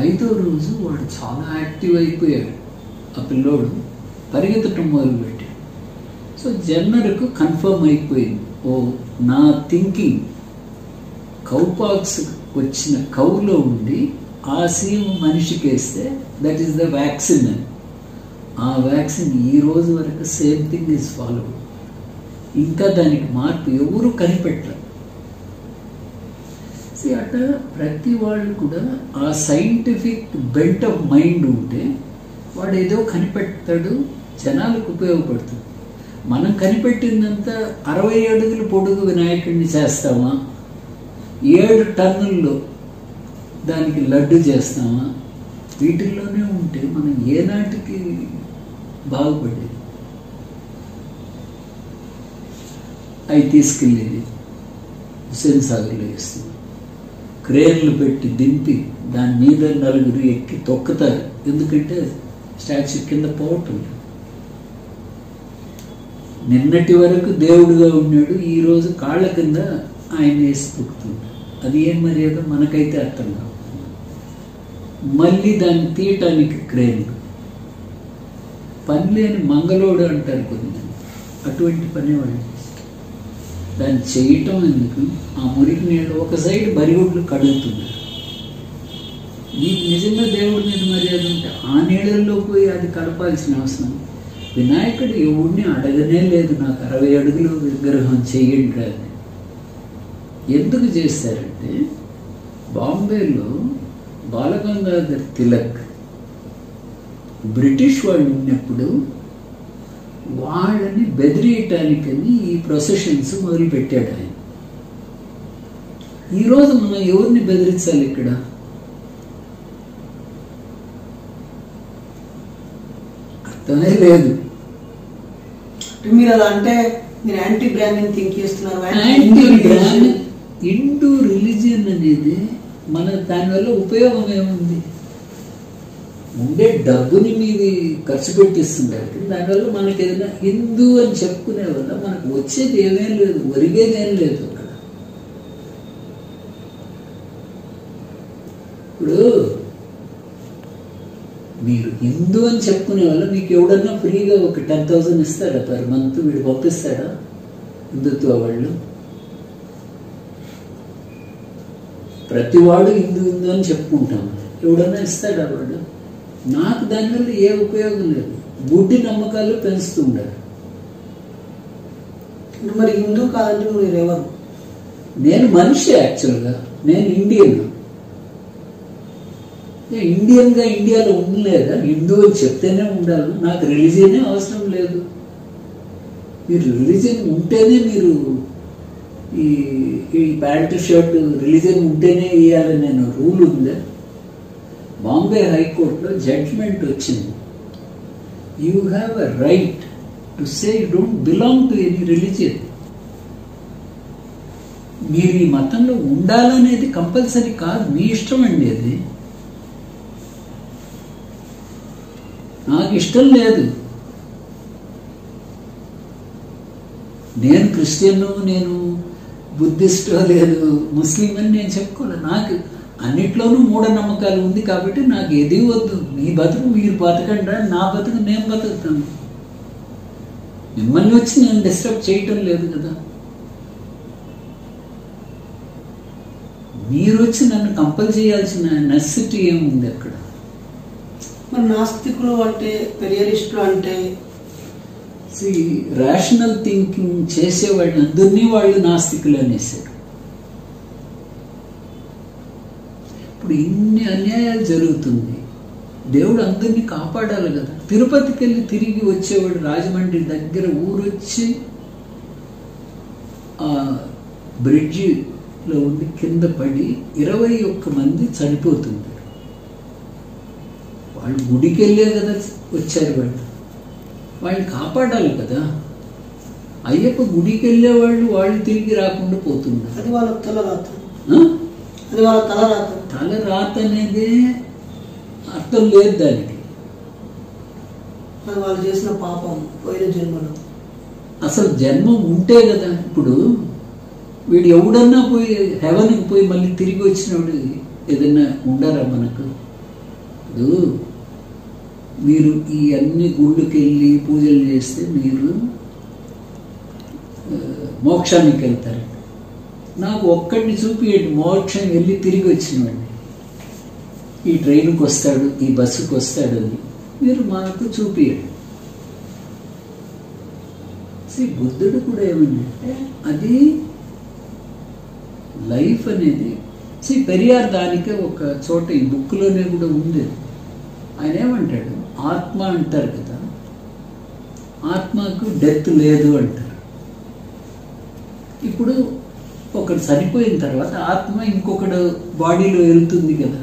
5వ రోజు వాడు చాలా యాక్టివ్ అయిపోయాడు, ఆ పిల్లోడు పరిగెత్తటం మొదలుపెట్టాడు. సో జన్నర్కు కన్ఫర్మ్ అయిపోయింది, ఓ నా థింకింగ్ కౌపాక్స్ వచ్చిన కౌలో ఉండి ఆ సీమ్ మనిషికి వేస్తే దట్ ఈస్ ద వ్యాక్సిన్ అని. ఆ వ్యాక్సిన్ ఈ రోజు వరకు సేమ్ థింగ్ ఈజ్ ఫాలో. ఇంకా దానికి మార్పు ఎవరు కనిపెట్టరు. అట్లా ప్రతి వాళ్ళు కూడా ఆ సైంటిఫిక్ బెల్ట్ ఆఫ్ మైండ్ ఉంటే వాడు ఏదో కనిపెడతాడు, జనాలకు ఉపయోగపడుతుంది. మనం కనిపెట్టిందంతా 60 అడుగుల పొడుగు వినాయకుడిని చేస్తామా, 7 టన్నుల్లో దానికి లడ్డు చేస్తామా, వీటిల్లోనే ఉంటే మనం ఏనాటికి బాగుపడేది. అవి తీసుకెళ్ళేది హుస్సేన్ సాగర్లో వేస్తుంది. క్రేన్లు పెట్టి దింపి దాని మీద నలుగురు ఎక్కి తొక్కుతారు, ఎందుకంటే స్టాచ్యూ కింద పోవటం. నిన్నటి వరకు దేవుడుగా ఉన్నాడు, ఈరోజు కాళ్ళ కింద ఆయన వేసి తొక్కుతున్నాడు. అది ఏం మర్యాద మనకైతే అర్థం కాదు. మళ్ళీ దాన్ని తీయటానికి క్రేన్లు. పని లేని మంగళోడు అంటారు కొంతమంది, అటువంటి పని వాళ్ళు. దాన్ని చేయటం ఎందుకు? ఆ మురికి నీళ్ళు ఒక సైడ్ బరిగుడ్లు కడుగుతున్నారు. నీకు నిజంగా దేవుడి మీద మర్యాద ఉంటే ఆ నీళ్ళల్లో పోయి అది కలపాల్సిన అవసరం. వినాయకుడు ఎవడిని అడగనే లేదు, నాకు 60 అడుగులు విగ్రహం చెయ్యండి అని. ఎందుకు చేశారంటే బాంబేలో బాలగంగాధర్ తిలక్ బ్రిటిష్ వాళ్ళు ఉన్నప్పుడు వాళ్ళని బెదిరియటానికని ఈ ప్రొసెషన్స్ మొదలుపెట్టాడు ఆయన. ఈరోజు మనం ఎవరిని బెదిరించాలి ఇక్కడ? అర్థమే లేదు. మీరు అలా అంటే మీరు యాంటీ బ్రాహ్మణ్ థింక్ చేస్తున్నారు. హిందూ రిలీజియన్ అనేది మన దానివల్ల ఉపయోగం ఏముంది? ఉండే డబ్బుని మీది ఖర్చు పెట్టిస్తున్నారు, దానివల్ల మనకి ఏదైనా హిందూ అని చెప్పుకునే వల్ల మనకు వచ్చేది ఏమేం లేదు, ఒరిగేది ఏం లేదు అక్కడ. ఇప్పుడు మీరు హిందూ అని చెప్పుకునే వల్ల మీకు ఎవడన్నా ఫ్రీగా ఒక 10,000 ఇస్తాడా పర్ మంత్? వీడు పంపిస్తాడా హిందుత్వ వాళ్ళు? ప్రతివాడు హిందూ హిందూ అని చెప్పుకుంటాం, ఎవడన్నా ఇస్తాడా వాడు? నాకు దానివల్ల ఏ ఉపయోగం లేదు. గుడ్డి నమ్మకాలు పెంచుతుండారు. మరి హిందూ కాదంటే మీరు ఎవరు? నేను మనిషి, యాక్చువల్గా నేను ఇండియన్. ఇండియన్గా ఇండియాలో ఉండలేదా? హిందూ అని చెప్తేనే ఉండాలి. నాకు రిలీజియనే అవసరం లేదు. మీరు రిలీజియన్ ఉంటేనే మీరు ఈ ప్యాంటు షర్టు రిలీజియన్ ఉంటేనే వేయాలని నేను రూల్ ఉందా? బాంబే హైకోర్టులో జడ్జ్మెంట్ వచ్చింది, you have a right to say you don't belong to any religion. మీరు ఈ మతంలో ఉండాలనేది కంపల్సరీ కాదు, మీ ఇష్టం అండి. అది నాకు ఇష్టం లేదు. నేను క్రిస్టియన్, నేను బుద్ధిస్టో లేదు ముస్లిం అని నేను చెప్పుకోలేదు. నాకు అన్నిట్లోనూ మూఢనమ్మకాలు ఉంది కాబట్టి నాకు ఏది వద్దు. మీ బతుకు మీరు బతకండి, నా బతుకు నేను బతుకుతాను. మిమ్మల్ని వచ్చి నేను డిస్టర్బ్ చేయటం లేదు కదా. మీరు వచ్చి నన్ను కంపల్ చేయాల్సిన నెసెసిటీ ఏముంది అక్కడ? మరి నాస్తికులు అంటే, పెరియరిస్టులు అంటే రేషనల్ థింకింగ్ చేసేవాళ్ళని అందరినీ వాళ్ళు నాస్తికులు అనేసారు. ఇప్పుడు ఇన్ని అన్యాయాలు జరుగుతుంది, దేవుడు అందరినీ కాపాడాలి కదా. తిరుపతికి వెళ్ళి తిరిగి వచ్చేవాడు రాజమండ్రి దగ్గర ఊరొచ్చి ఆ బ్రిడ్జిలో ఉండి కింద పడి 21 మంది చనిపోతున్నారు. వాళ్ళు గుడికి వెళ్ళే కదా వచ్చారు, వాళ్ళని కాపాడాలి కదా. అయ్యప్ప గుడికి వెళ్ళేవాళ్ళు వాళ్ళు తిరిగి రాకుండా పోతున్నారు. అది వాళ్ళ తలరాత. అది వాళ్ళ తలరాత. తలరాత అనేది అర్థం లేదు దానికి. అది వాళ్ళు చేసిన పాపం పోయిన జన్మలో. అసలు జన్మ ఉంటే కదా. ఇప్పుడు వీడు ఎవడన్నా పోయి హెవెన్కి పోయి మళ్ళీ తిరిగి వచ్చినప్పుడు ఏదన్నా ఉండారా మనకు? ఇప్పుడు మీరు ఈ అన్ని గుళ్ళకి వెళ్ళి పూజలు చేస్తే మీరు మోక్షానికి వెళ్తారు. నాకు ఒక్కడిని చూపియండి మోక్షం వెళ్ళి తిరిగి వచ్చినవాడిని. ఈ ట్రైన్కి వస్తాడు, ఈ బస్సుకి వస్తాడు అని మీరు మాకు చూపియండి. బుద్ధుడు కూడా ఏమంటే అది లైఫ్ అనేది పెరియార్ దానికే ఒక చోట ఈ బుక్లోనే కూడా ఉంది. ఆయన ఏమంటాడు, ఆత్మ అంటారు కదా, ఆత్మకు డెత్ లేదు అంటారు. ఇప్పుడు ఒకడు చనిపోయిన తర్వాత ఆత్మ ఇంకొకడు బాడీలో వెళ్తుంది కదా.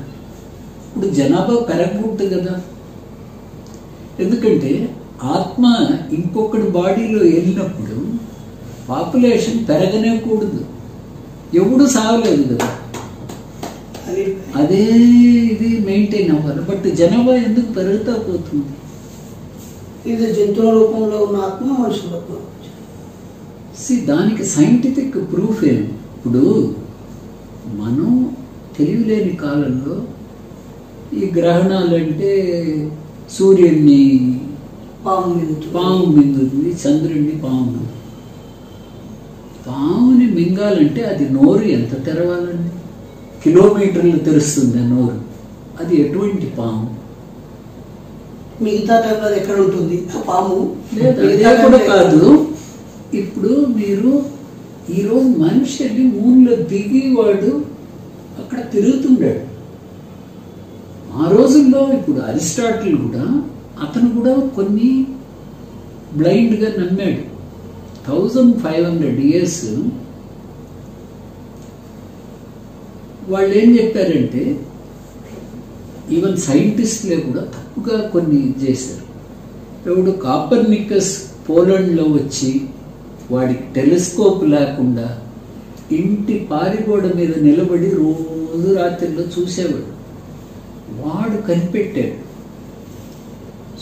ఇప్పుడు జనాభా పెరగకూడదు కదా, ఎందుకంటే ఆత్మ ఇంకొకటి బాడీలో వెళ్ళినప్పుడు పాపులేషన్ పెరగనే కూడదు, ఎవడు సాగలేదు కదా, అది అదే ఇది మెయింటైన్ అవ్వాలి. బట్ జనాభా ఎందుకు పెరుగుతా పోతుంది? ఇది జంతువుల రూపంలో ఉన్న ఆత్మ మనుషుల రూపంలో. దానికి సైంటిఫిక్ ప్రూఫ్ ఏమి? ఇప్పుడు మనం తెలియలేని కాలంలో ఈ గ్రహణాలు అంటే సూర్యుడిని పాము మింగుతుంది, చంద్రుడిని పాము. పాముని మింగాలంటే అది నోరు ఎంత తెరవాలండి? కిలోమీటర్లు తెరుస్తుంది నోరు. అది ఎటువంటి పాము? మిగతా టైంలో అది ఎక్కడ ఉంటుంది ఆ పాము? లేదు, అదే కూడా కాదు. ఇప్పుడు మీరు ఈరోజు మనిషి వెళ్ళి మూన్లో దిగి వాడు అక్కడ తిరుగుతుండాడు. ఆ రోజుల్లో ఇప్పుడు అరిస్టాటిల్ కూడా, అతను కూడా కొన్ని బ్లైండ్గా నమ్మాడు. 1500 years వాళ్ళు ఏం చెప్పారంటే, ఈవెన్ సైంటిస్టులే కూడా తప్పుగా కొన్ని చేశారు. ఇప్పుడు కాపర్నికస్ పోలాండ్లో వచ్చి వాడికి టెలిస్కోప్ లేకుండా ఇంటి పారిగోడ మీద నిలబడి రోజు రాత్రిలో చూసేవాడు. వాడు కనిపెట్టాడు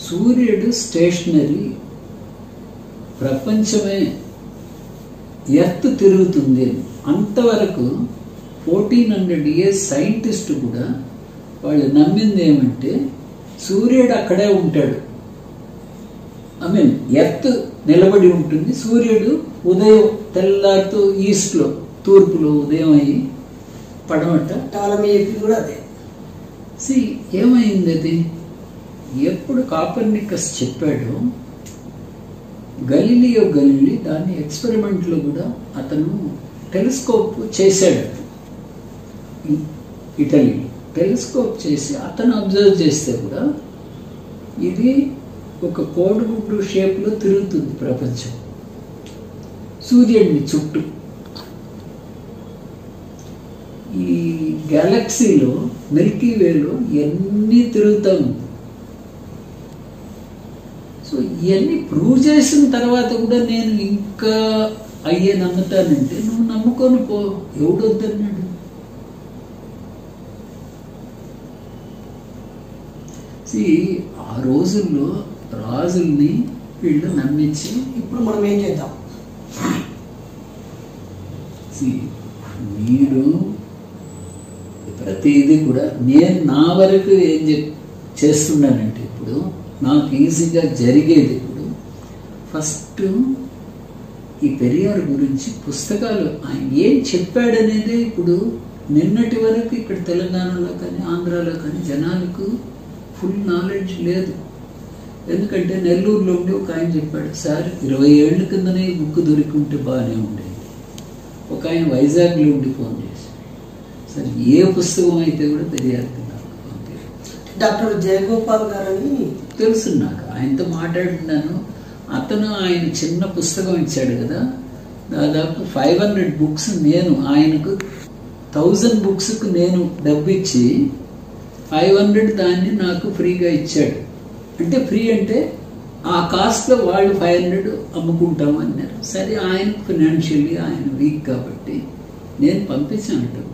సూర్యుడు స్టేషనరీ, ప్రపంచమే ఎర్త్ తిరుగుతుంది అని. అంతవరకు 1400 years సైంటిస్ట్ కూడా వాళ్ళు నమ్మింది ఏమంటే సూర్యుడు అక్కడే ఉంటాడు, ఎర్త్ నిలబడి ఉంటుంది, సూర్యుడు ఉదయం తెల్లారితో ఈస్ట్లో తూర్పులో ఉదయం అయ్యి పడమట. కూడా అదే. ఏమైంది అది? ఎప్పుడు కాపర్నికస్ చెప్పాడో గలీలియో గలీలీ దాన్ని ఎక్స్పెరిమెంట్లో కూడా అతను టెలిస్కోప్ చేశాడు. ఇటలీ టెలిస్కోప్ చేసి అతను అబ్జర్వ్ చేస్తే కూడా ఇది ఒక కోడిగుడ్డు షేప్లో తిరుగుతుంది ప్రపంచం సూర్యుడిని చుట్టూ. ఈ గ్యాలక్సీలో మిల్కీవేలో ఇవన్నీ తిరుగుతూ ఉంది. సో ఇవన్నీ ప్రూవ్ చేసిన తర్వాత కూడా నేను ఇంకా అయ్యే నమ్ముతానంటే నువ్వు నమ్ముకొని పో, ఎవడొద్దన్నాడు? ఆ రోజుల్లో రాజుల్ని వీళ్ళు నమ్మించి, ఇప్పుడు మనం ఏం చేద్దాం? మీరు ప్రతిదీ కూడా నేను నా వరకు ఏం చేస్తున్నానంటే, ఇప్పుడు నాకు ఈజీగా జరిగేది, ఇప్పుడు ఫస్ట్ ఈ పెరియార్ గురించి పుస్తకాలు ఆయన ఏం చెప్పాడనేది ఇప్పుడు నిన్నటి వరకు ఇక్కడ తెలంగాణలో కానీ ఆంధ్రాలో కానీ జనాలకు ఫుల్ నాలెడ్జ్ లేదు. ఎందుకంటే నెల్లూరులో ఉండి ఒక ఆయన చెప్పాడు, సార్ 20 ఏళ్ళ కిందనే ఈ బుక్ దొరికి ఉంటే బాగానే ఉండేది. ఒక ఆయన వైజాగ్లో ఉండి ఫోన్ చేసి, సార్ ఏ పుస్తకం అయితే కూడా పెరియార్ కింద డాక్టర్ జయగోపాల్ గారని తెలుసు నాకు, ఆయనతో మాట్లాడుతున్నాను. అతను ఆయన చిన్న పుస్తకం ఇచ్చాడు కదా, దాదాపు 500 books నేను ఆయనకు 1000 booksకు నేను డబ్బు ఇచ్చి 500 దాన్ని నాకు ఫ్రీగా ఇచ్చాడు. అంటే ఫ్రీ అంటే ఆ కాస్ట్లో వాళ్ళు 500 అమ్ముకుంటాము అన్నారు. సరే, ఆయనకు ఫినాన్షియల్లీ ఆయన వీక్ కాబట్టి నేను పంపించాను డబ్బు.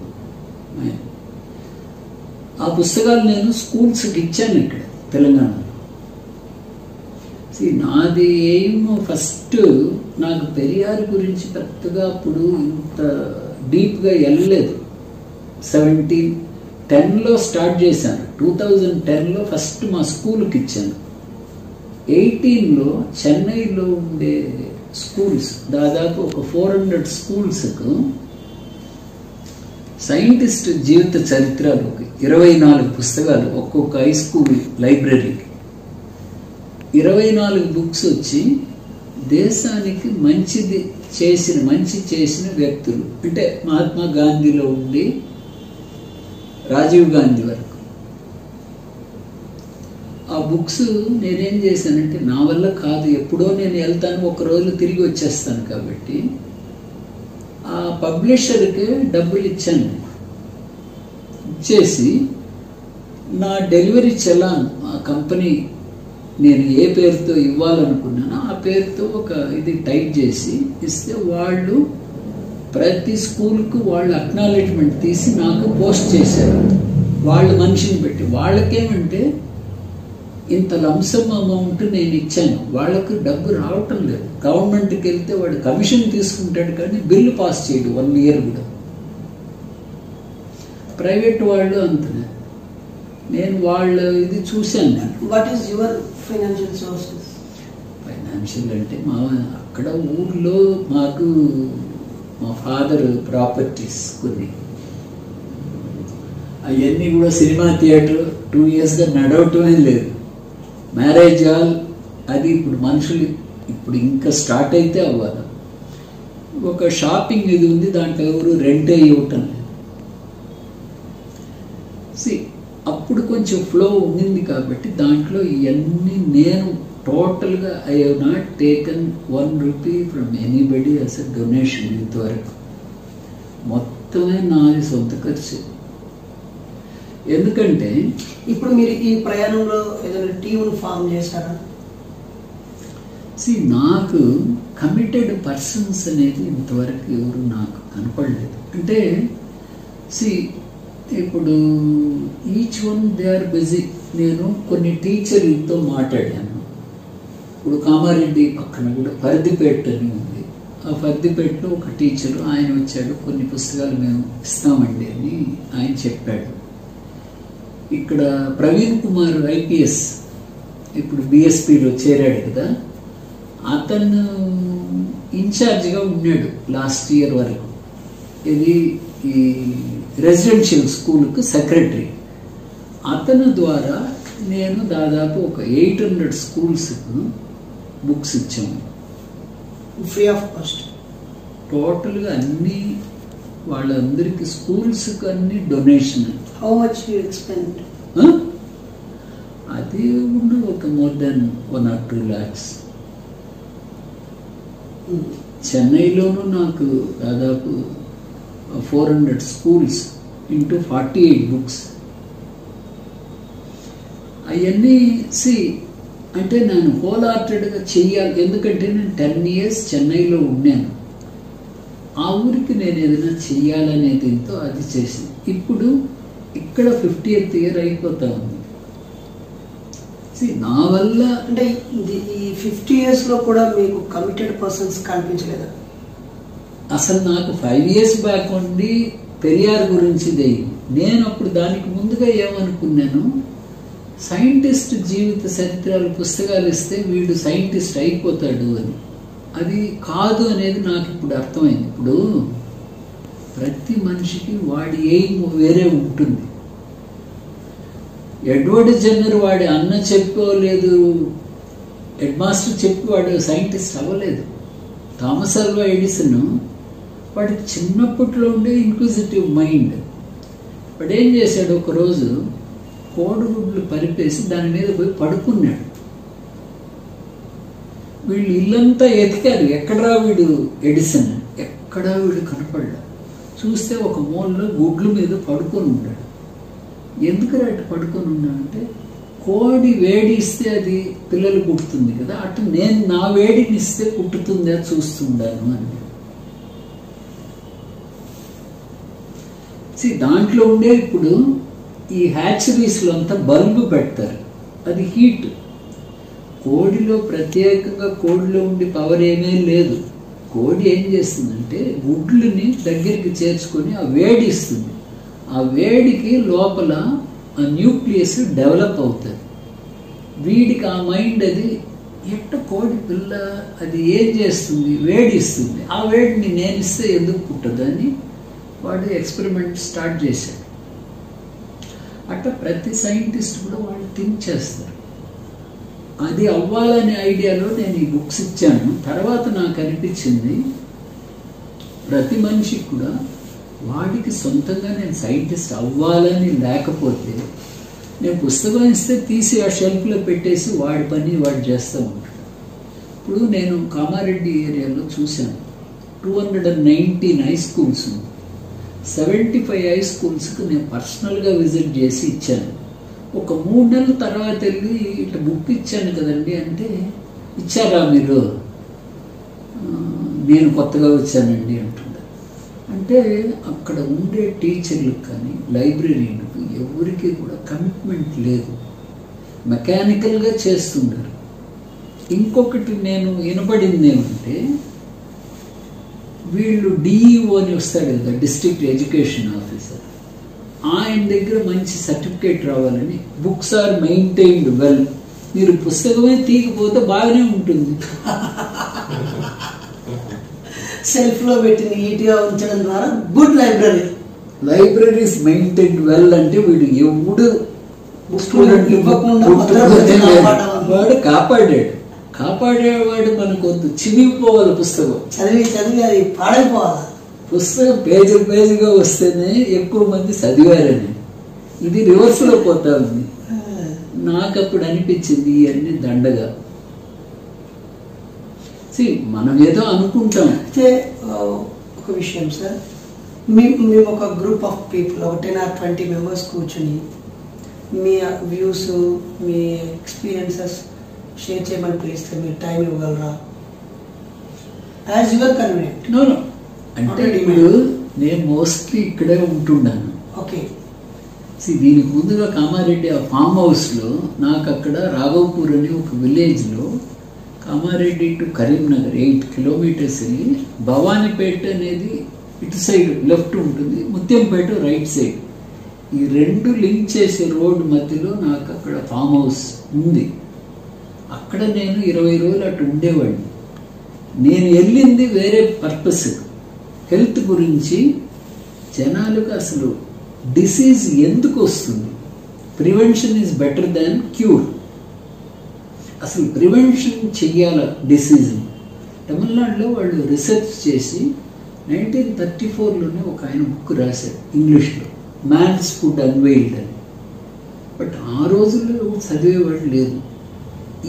ఆ పుస్తకాలు నేను స్కూల్స్కి ఇచ్చాను ఇక్కడ తెలంగాణలో. నాది ఏమో ఫస్ట్ నాకు పెరియార్ గురించి పెద్దగా అప్పుడు ఇంత డీప్గా వెళ్ళలేదు. 1710లో స్టార్ట్ చేశాను, 2010లో ఫస్ట్ మా స్కూల్కి ఇచ్చాను. 18లో చెన్నైలో ఉండే స్కూల్స్ దాదాపు ఒక 400 స్కూల్స్కు సైంటిస్ట్ జీవిత చరిత్రలు 24 పుస్తకాలు, ఒక్కొక్క హై స్కూల్ లైబ్రరీకి 24 books వచ్చి దేశానికి మంచి చేసిన వ్యక్తులు, అంటే మహాత్మా గాంధీలో ఉండి రాజీవ్ గాంధీ వరకు. ఆ బుక్స్ నేనేం చేశానంటే, నా వల్ల కాదు, ఎప్పుడో నేను వెళ్తాను, ఒక రోజు తిరిగి వచ్చేస్తాను కాబట్టి ఆ పబ్లిషర్కి డబ్బులు ఇచ్చాను. ఇచ్చేసి నా డెలివరీ చలాన్ ఆ కంపెనీ నేను ఏ పేరుతో ఇవ్వాలనుకున్నానో ఆ పేరుతో ఒక ఇది టైప్ చేసి ఇస్తే వాళ్ళు ప్రతి స్కూల్కు వాళ్ళు అక్నాలెడ్జ్మెంట్ తీసి నాకు పోస్ట్ చేశారు. వాళ్ళు మనిషిని పెట్టి వాళ్ళకేమంటే ఇంత లంసమ్ అమౌంట్ నేను ఇచ్చాను, వాళ్ళకు డబ్బు రావటం లేదు. గవర్నమెంట్కి వెళ్తే వాడు కమిషన్ తీసుకుంటాడు కానీ బిల్లు పాస్ చేయడు 1 year కూడా. ప్రైవేట్ వాళ్ళు అంతనే. నేను వాళ్ళ ఇది చూశాను. నేను what is your financial sources? Financial అంటే అక్కడ ఊర్లో మాకు మా ఫాదర్ ప్రాపర్టీస్ కొన్ని, అవన్నీ కూడా సినిమా థియేటర్ 2 yearsగా నడవటమే లేదు. మ్యారేజ్ హాల్ అది ఇప్పుడు మనుషులు ఇప్పుడు ఇంకా స్టార్ట్ అయితే అవ్వాలి. ఒక షాపింగ్ ఇది ఉంది, దాంట్లో ఎవరు రెంటే ఇవ్వటం లేదు. అప్పుడు కొంచెం ఫ్లో ఉండింది కాబట్టి దాంట్లో ఇవన్నీ నేను టోటల్గా I have not taken 1 rupee from anybody as a donation ఇంతవరకు. మొత్తమే నాది సొంత ఖర్చు. ఎందుకంటే ఇప్పుడు మీరు ఈ ప్రయాణంలో ఏదైనా టీంను ఫామ్ చేశారా? నాకు కమిటెడ్ పర్సన్స్ అనేది ఇంతవరకు ఎవరు నాకు కనపడలేదు. అంటే ఇప్పుడు each one they are busy. నేను కొన్ని టీచర్లతో మాట్లాడాను. ఇప్పుడు కామారెడ్డి పక్కన కూడా ఫర్దిపేట అని ఉంది. ఆ ఫర్దిపేటలో ఒక టీచరు ఆయన వచ్చాడు, కొన్ని పుస్తకాలు మేము ఇస్తామండి అని ఆయన చెప్పాడు. ఇక్కడ ప్రవీణ్ కుమార్ IPS ఇప్పుడు BSPలో చేరాడు కదా, అతను ఇన్ఛార్జిగా ఉన్నాడు లాస్ట్ ఇయర్ వరకు. ఇది ఈ రెసిడెన్షియల్ స్కూల్కు సెక్రటరీ. అతను ద్వారా నేను దాదాపు ఒక 800 schools-కు బుక్స్ ఇచ్చాము ఫ్రీ ఆఫ్ కాస్ట్. టోటల్గా అన్ని వాళ్ళందరికీ స్కూల్స్కి అన్ని donation. How much you expend? అది ఉండు ఒక more than 1 or 2 lakhs. చెన్నైలోనూ నాకు దాదాపు 400 schools into 48 books. అవన్నీ అంటే నేను హోల్ హార్టెడ్గా చెయ్యాలి. ఎందుకంటే నేను 10 years చెన్నైలో ఉన్నాను. ఆ ఊరికి నేను ఏదైనా చెయ్యాలనే దీంతో అది చేసింది. ఇప్పుడు ఇక్కడ 50th year అయిపోతా ఉంది. నా వల్ల అంటే ఈ 50 yearsలో కూడా మీకు కమిటెడ్ పర్సన్స్ కనిపించలేదా? అసలు నాకు 5 years బ్యాక్ ఉండి పెరియార్ గురించి నేను అప్పుడు దానికి ముందుగా ఏమనుకున్నాను, సైంటిస్ట్ జీవిత చరిత్రలు పుస్తకాలు ఇస్తే వీడు సైంటిస్ట్ అయిపోతాడు అని. అది కాదు అనేది నాకు ఇప్పుడు అర్థమైంది. ఇప్పుడు ప్రతి మనిషికి వాడి ఎయిమ్ వేరే ఉంటుంది. ఎడ్వర్డ్ జెన్నర్ వాడి అన్న చెప్పుకోలేదు, హెడ్ మాస్టర్ చెప్పి వాడు సైంటిస్ట్ అవ్వలేదు. థామస్ ఆల్వా ఎడిసన్ వాడికి చిన్నప్పట్లో ఉండే ఇన్క్విజిటివ్ మైండ్. వాడు ఏం చేశాడు, ఒకరోజు కోడిగుడ్లు పరిపేసి దాని మీద పోయి పడుకున్నాడు. వీళ్ళు ఇల్లంతా ఎతికారు, ఎక్కడరా వీడు ఎడిసన్, ఎక్కడా వీడు కనపడ్డా. చూస్తే ఒక మూలలో గుడ్ల మీద పడుకొని ఉన్నాడు. ఎందుకు అటు పడుకొని ఉన్నాడంటే, కోడి వేడి ఇస్తే అది పిల్లలు పుట్టుతుంది కదా, అటు నేను నా వేడిని ఇస్తే పుట్టుతుంది అది చూస్తున్నాను అని. దాంట్లో ఉండే ఇప్పుడు ఈ హ్యాచరీస్లో అంతా బల్బు పెడతారు, అది హీట్. కోడిలో ప్రత్యేకంగా కోడిలో ఉండి పవర్ ఏమీ లేదు. కోడి ఏం చేస్తుందంటే గుడ్లని దగ్గరికి చేర్చుకొని ఆ వేడి ఇస్తుంది. ఆ వేడికి లోపల ఆ న్యూక్లియస్ డెవలప్ అవుతుంది. వీడికి ఆ మైండ్ అది ఎట్ట కోడి పిల్ల అది ఏం చేస్తుంది, వేడి ఇస్తుంది. ఆ వేడిని నేను ఇస్తే ఎందుకు పుట్టదు అని వాడు ఎక్స్పెరిమెంట్ స్టార్ట్ చేశాడు. అట్లా ప్రతి సైంటిస్ట్ కూడా వాళ్ళు థింక్ చేస్తారు. అది అవ్వాలనే ఐడియాలో నేను ఈ బుక్స్ ఇచ్చాను. తర్వాత నాకు అనిపించింది ప్రతి మనిషికి కూడా వాడికి సొంతంగా నేను సైంటిస్ట్ అవ్వాలని లేకపోతే నేను పుస్తకం ఇస్తే తీసి ఆ షెల్ఫ్లో పెట్టేసి వాడి పని వాడు చేస్తూ ఉంటాడు. ఇప్పుడు నేను కామారెడ్డి ఏరియాలో చూశాను 219 హై స్కూల్స్, 75 హై స్కూల్స్కి నేను పర్సనల్గా విజిట్ చేసి ఇచ్చాను. ఒక 3 నెలల తర్వాత వెళ్ళి ఇట్లా బుక్ ఇచ్చాను కదండి అంటే, ఇచ్చారా మీరు? నేను కొత్తగా వచ్చానండి అంటున్నారు. అంటే అక్కడ ఉండే టీచర్లకు కానీ లైబ్రరీలకు ఎవరికి కూడా కమిట్మెంట్ లేదు, మెకానికల్గా చేస్తున్నారు. ఇంకొకటి నేను వినపడింది ఏమంటే, వీళ్ళు డిఈఓ అని వస్తాడు కదా, డిస్ట్రిక్ట్ ఎడ్యుకేషన్ ఆఫీసర్, ఆయన దగ్గర మంచి సర్టిఫికేట్ రావాలని బుక్స్ ఆర్ మెయింటైన్డ్ వెల్, మీరు పుస్తకమే తీయకపోతే బాగానే ఉంటుంది, సెల్ఫ్లో పెట్టి నీట్గా ఉంచడం ద్వారా గుడ్ లైబ్రరీస్ మెయింటైన్డ్ వెల్ అంటే వీడు ఎవడు స్టూడెంట్ వాడు కాపాడేవాడు మనకు వద్దు, చినిగిపోవాలి పుస్తకం, చదివి అది పాడైపోవాలి. పుస్తకం పేజీగా వస్తేనే ఎక్కువ మంది చదివారని. ఇది రివర్స్లో పోతా ఉంది. నాకు అప్పుడు అనిపించింది ఇవన్నీ దండగా. మనం ఏదో అనుకుంటాం. అయితే ఒక విషయం సార్, మేము ఒక గ్రూప్ ఆఫ్ పీపుల్, ఒక 10 or 20 members కూర్చుని మీ వ్యూస్, మీ ఎక్స్పీరియన్సెస్ షేర్ చేయమని పిలిస్తే మీరు టైం ఇవ్వగలరా? As your convenient. నో అంటే ఇప్పుడు నేను మోస్ట్లీ ఇక్కడే ఉంటున్నాను. ఓకే. దీనికి ముందుగా కామారెడ్డి ఆ ఫామ్ హౌస్లో, నాకు అక్కడ రాఘవపూర్ అని ఒక విలేజ్లో, కామారెడ్డి టు కరీంనగర్ 8 kilometers వెళ్ళి, భవానీపేట అనేది ఇటు సైడ్ లెఫ్ట్ ఉంటుంది, ముత్యంపేట రైట్ సైడ్, ఈ 2 లింక్ చేసే రోడ్ మధ్యలో నాకు అక్కడ ఫామ్ హౌస్ ఉంది. అక్కడ నేను 20 రోజులు అటు ఉండేవాడిని. నేను వెళ్ళింది వేరే పర్పస్, హెల్త్ గురించి. జనాలకు అసలు డిసీజ్ ఎందుకు వస్తుంది, prevention is better than cure. అసలు ప్రివెన్షన్ చెయ్యాల డిసీజ్ని. తమిళనాడులో వాళ్ళు రీసెర్చ్ చేసి 1934లోనే ఒక ఆయన బుక్ రాశాడు ఇంగ్లీష్లో, మ్యాన్స్ ఫుడ్ అన్వెయిల్డ్ అని. బట్ ఆ రోజుల్లో చదివేవాడు లేదు.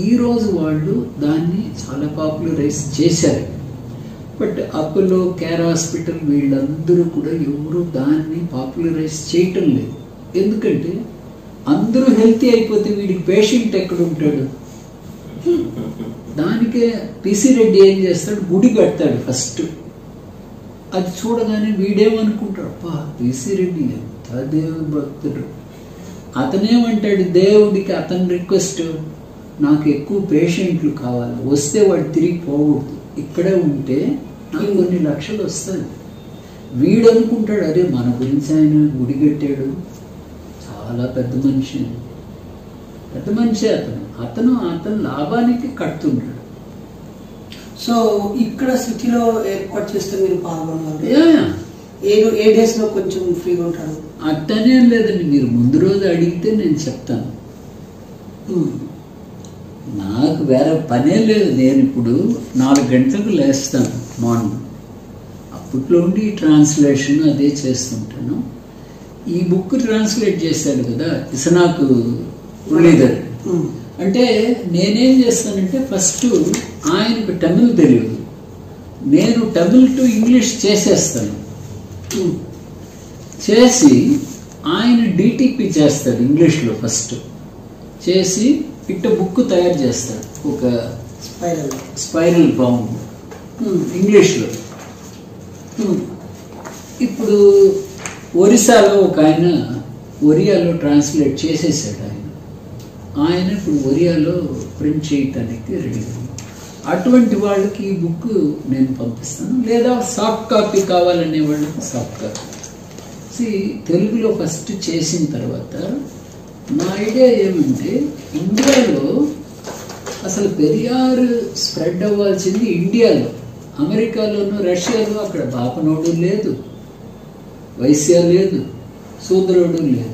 ఈరోజు వాళ్ళు దాన్ని చాలా పాపులరైజ్ చేశారు. బట్ అపోలో, కేర్ హాస్పిటల్ వీళ్ళందరూ కూడా ఎవరు దాన్ని పాపులరైజ్ చేయటం లేదు. ఎందుకంటే అందరూ హెల్తీ అయిపోతే వీడికి పేషెంట్ ఎక్కడ ఉంటాడు? దానికే పిసి రెడ్డి ఏం చేస్తాడు, గుడి కడతాడు ఫస్ట్. అది చూడగానే వీడేమనుకుంటాడు, అబ్బా పిసి రెడ్డి ఎంత దేవుడి భక్తుడు. అతనేమంటాడు దేవుడికి, అతని రిక్వెస్ట్, నాకు ఎక్కువ పేషెంట్లు కావాలి, వస్తే వాడు తిరిగి పోకూడదు, ఇక్కడే ఉంటే నాకు కొన్ని లక్షలు వస్తాయి. వీడు అనుకుంటాడు, అరే మన గురించి ఆయన గుడి కట్టాడు, చాలా పెద్ద మనిషి అతను లాభానికి కడుతుంటాడు. సో ఇక్కడ సిటీలో ఏర్పాటు చేస్తే మీరు పాల్గొన్నారు, ఏ డేస్లో కొంచెం ఫ్రీగా ఉంటారు? అట్టనేం లేదండి, మీరు ముందు రోజు అడిగితే నేను చెప్తాను. నాకు వేరే పనే లేదు. నేను ఇప్పుడు 4 గంటలకు లేస్తాను మార్నింగ్. అప్పట్లో ఉండి ట్రాన్స్లేషన్ అదే చేస్తుంటాను. ఈ బుక్ ట్రాన్స్లేట్ చేశాడు కదా ఇసనాకు మురళీధర్. అంటే నేనేం చేస్తానంటే, ఫస్ట్ ఆయనకు తమిళ్ తెలియదు, నేను తమిళ్ టు ఇంగ్లీష్ చేసేస్తాను. చేసి ఆయన డిటిపి చేస్తాడు ఇంగ్లీష్లో, ఫస్ట్ చేసి ఇట్ట బుక్ తయారు చేస్తాడు, ఒక స్పైరల్ బౌండ్ ఇంగ్లీష్లో. ఇప్పుడు ఒరిస్సాలో ఒక ఆయన ఒరియాలో ట్రాన్స్లేట్ చేసేసాడు. ఆయన ఇప్పుడు ఒరియాలో ప్రింట్ చేయటానికి రెడీ. అటువంటి వాళ్ళకి ఈ బుక్ నేను పంపిస్తాను, లేదా సాఫ్ట్ కాపీ కావాలనే వాళ్ళకి సాఫ్ట్ కాపీ. తెలుగులో ఫస్ట్ చేసిన తర్వాత నా ఐడియా ఏమంటే, ఇండియాలో అసలు పెరియార్ స్ప్రెడ్ అవ్వాల్సింది ఇండియాలో. అమెరికాలోనూ రష్యాలో అక్కడ బాపనోడు లేదు, వైశ్య లేదు, శూద్రుడు లేదు.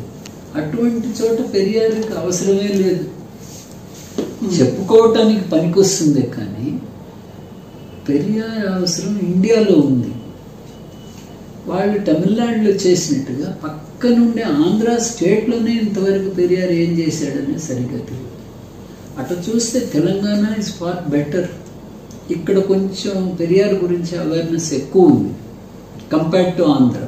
అటువంటి చోట పెరియార్కి అవసరమే లేదు, చెప్పుకోవటానికి పనికొస్తుంది. కానీ పెరియార్ అవసరం ఇండియాలో ఉంది. వాళ్ళు తమిళనాడులో చేసినట్టుగా పక్కనుండే ఆంధ్ర స్టేట్లోనే ఇంతవరకు పెరియార్ ఏం చేశాడనే సరిగ్గా తెలియదు. అట్లా చూస్తే తెలంగాణ ఇస్ ఫార్ బెటర్. ఇక్కడ కొంచెం పెరియార్ గురించి అవేర్నెస్ ఎక్కువ ఉంది కంపేర్డ్ టు ఆంధ్ర.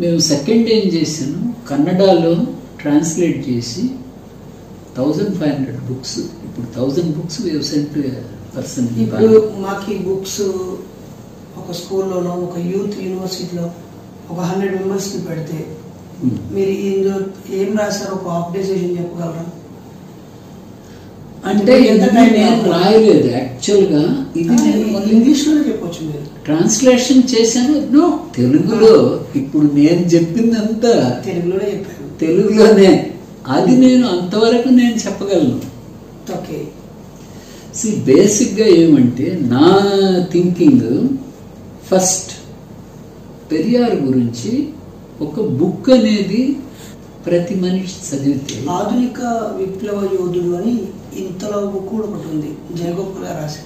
మేము సెకండ్ ఏం చేశాను, కన్నడలో ట్రాన్స్లేట్ చేసి 1500 బుక్స్, ఇప్పుడు 1000 books we have sent to a person. ఇప్పుడు మాకు ఈ బుక్స్ ఒక స్కూల్లోనో ఒక యూత్ యూనివర్సిటీలో ఒక 100 మెంబర్స్కి పెడితే మీరు ఇందులో ఏం రాశారో ఒక హాఫ్ డే సెషన్ చెప్పగలరా? అంటే నేను రాయలేదు యాక్చువల్గా, ఇది ఇంగ్లీష్లోనే చెప్పొచ్చు. మీరు ట్రాన్స్లేషన్ చేశాను నో తెలుగులో. ఇప్పుడు నేను చెప్పిందంతా తెలుగులోనే చెప్పాను, తెలుగులోనే. అది నేను అంతవరకు నేను చెప్పగలను. ఓకే. బేసిక్గా ఏమంటే నా థింకింగ్, ఫస్ట్ పెరియార్ గురించి ఒక బుక్ అనేది ప్రతి మనిషి చదివితే, ఆధునిక విప్లవ యోధుడు అని ఇంతలో బుక్ కూడా ఒకటి ఉంది, జయగోపాల్ గారు రాసి.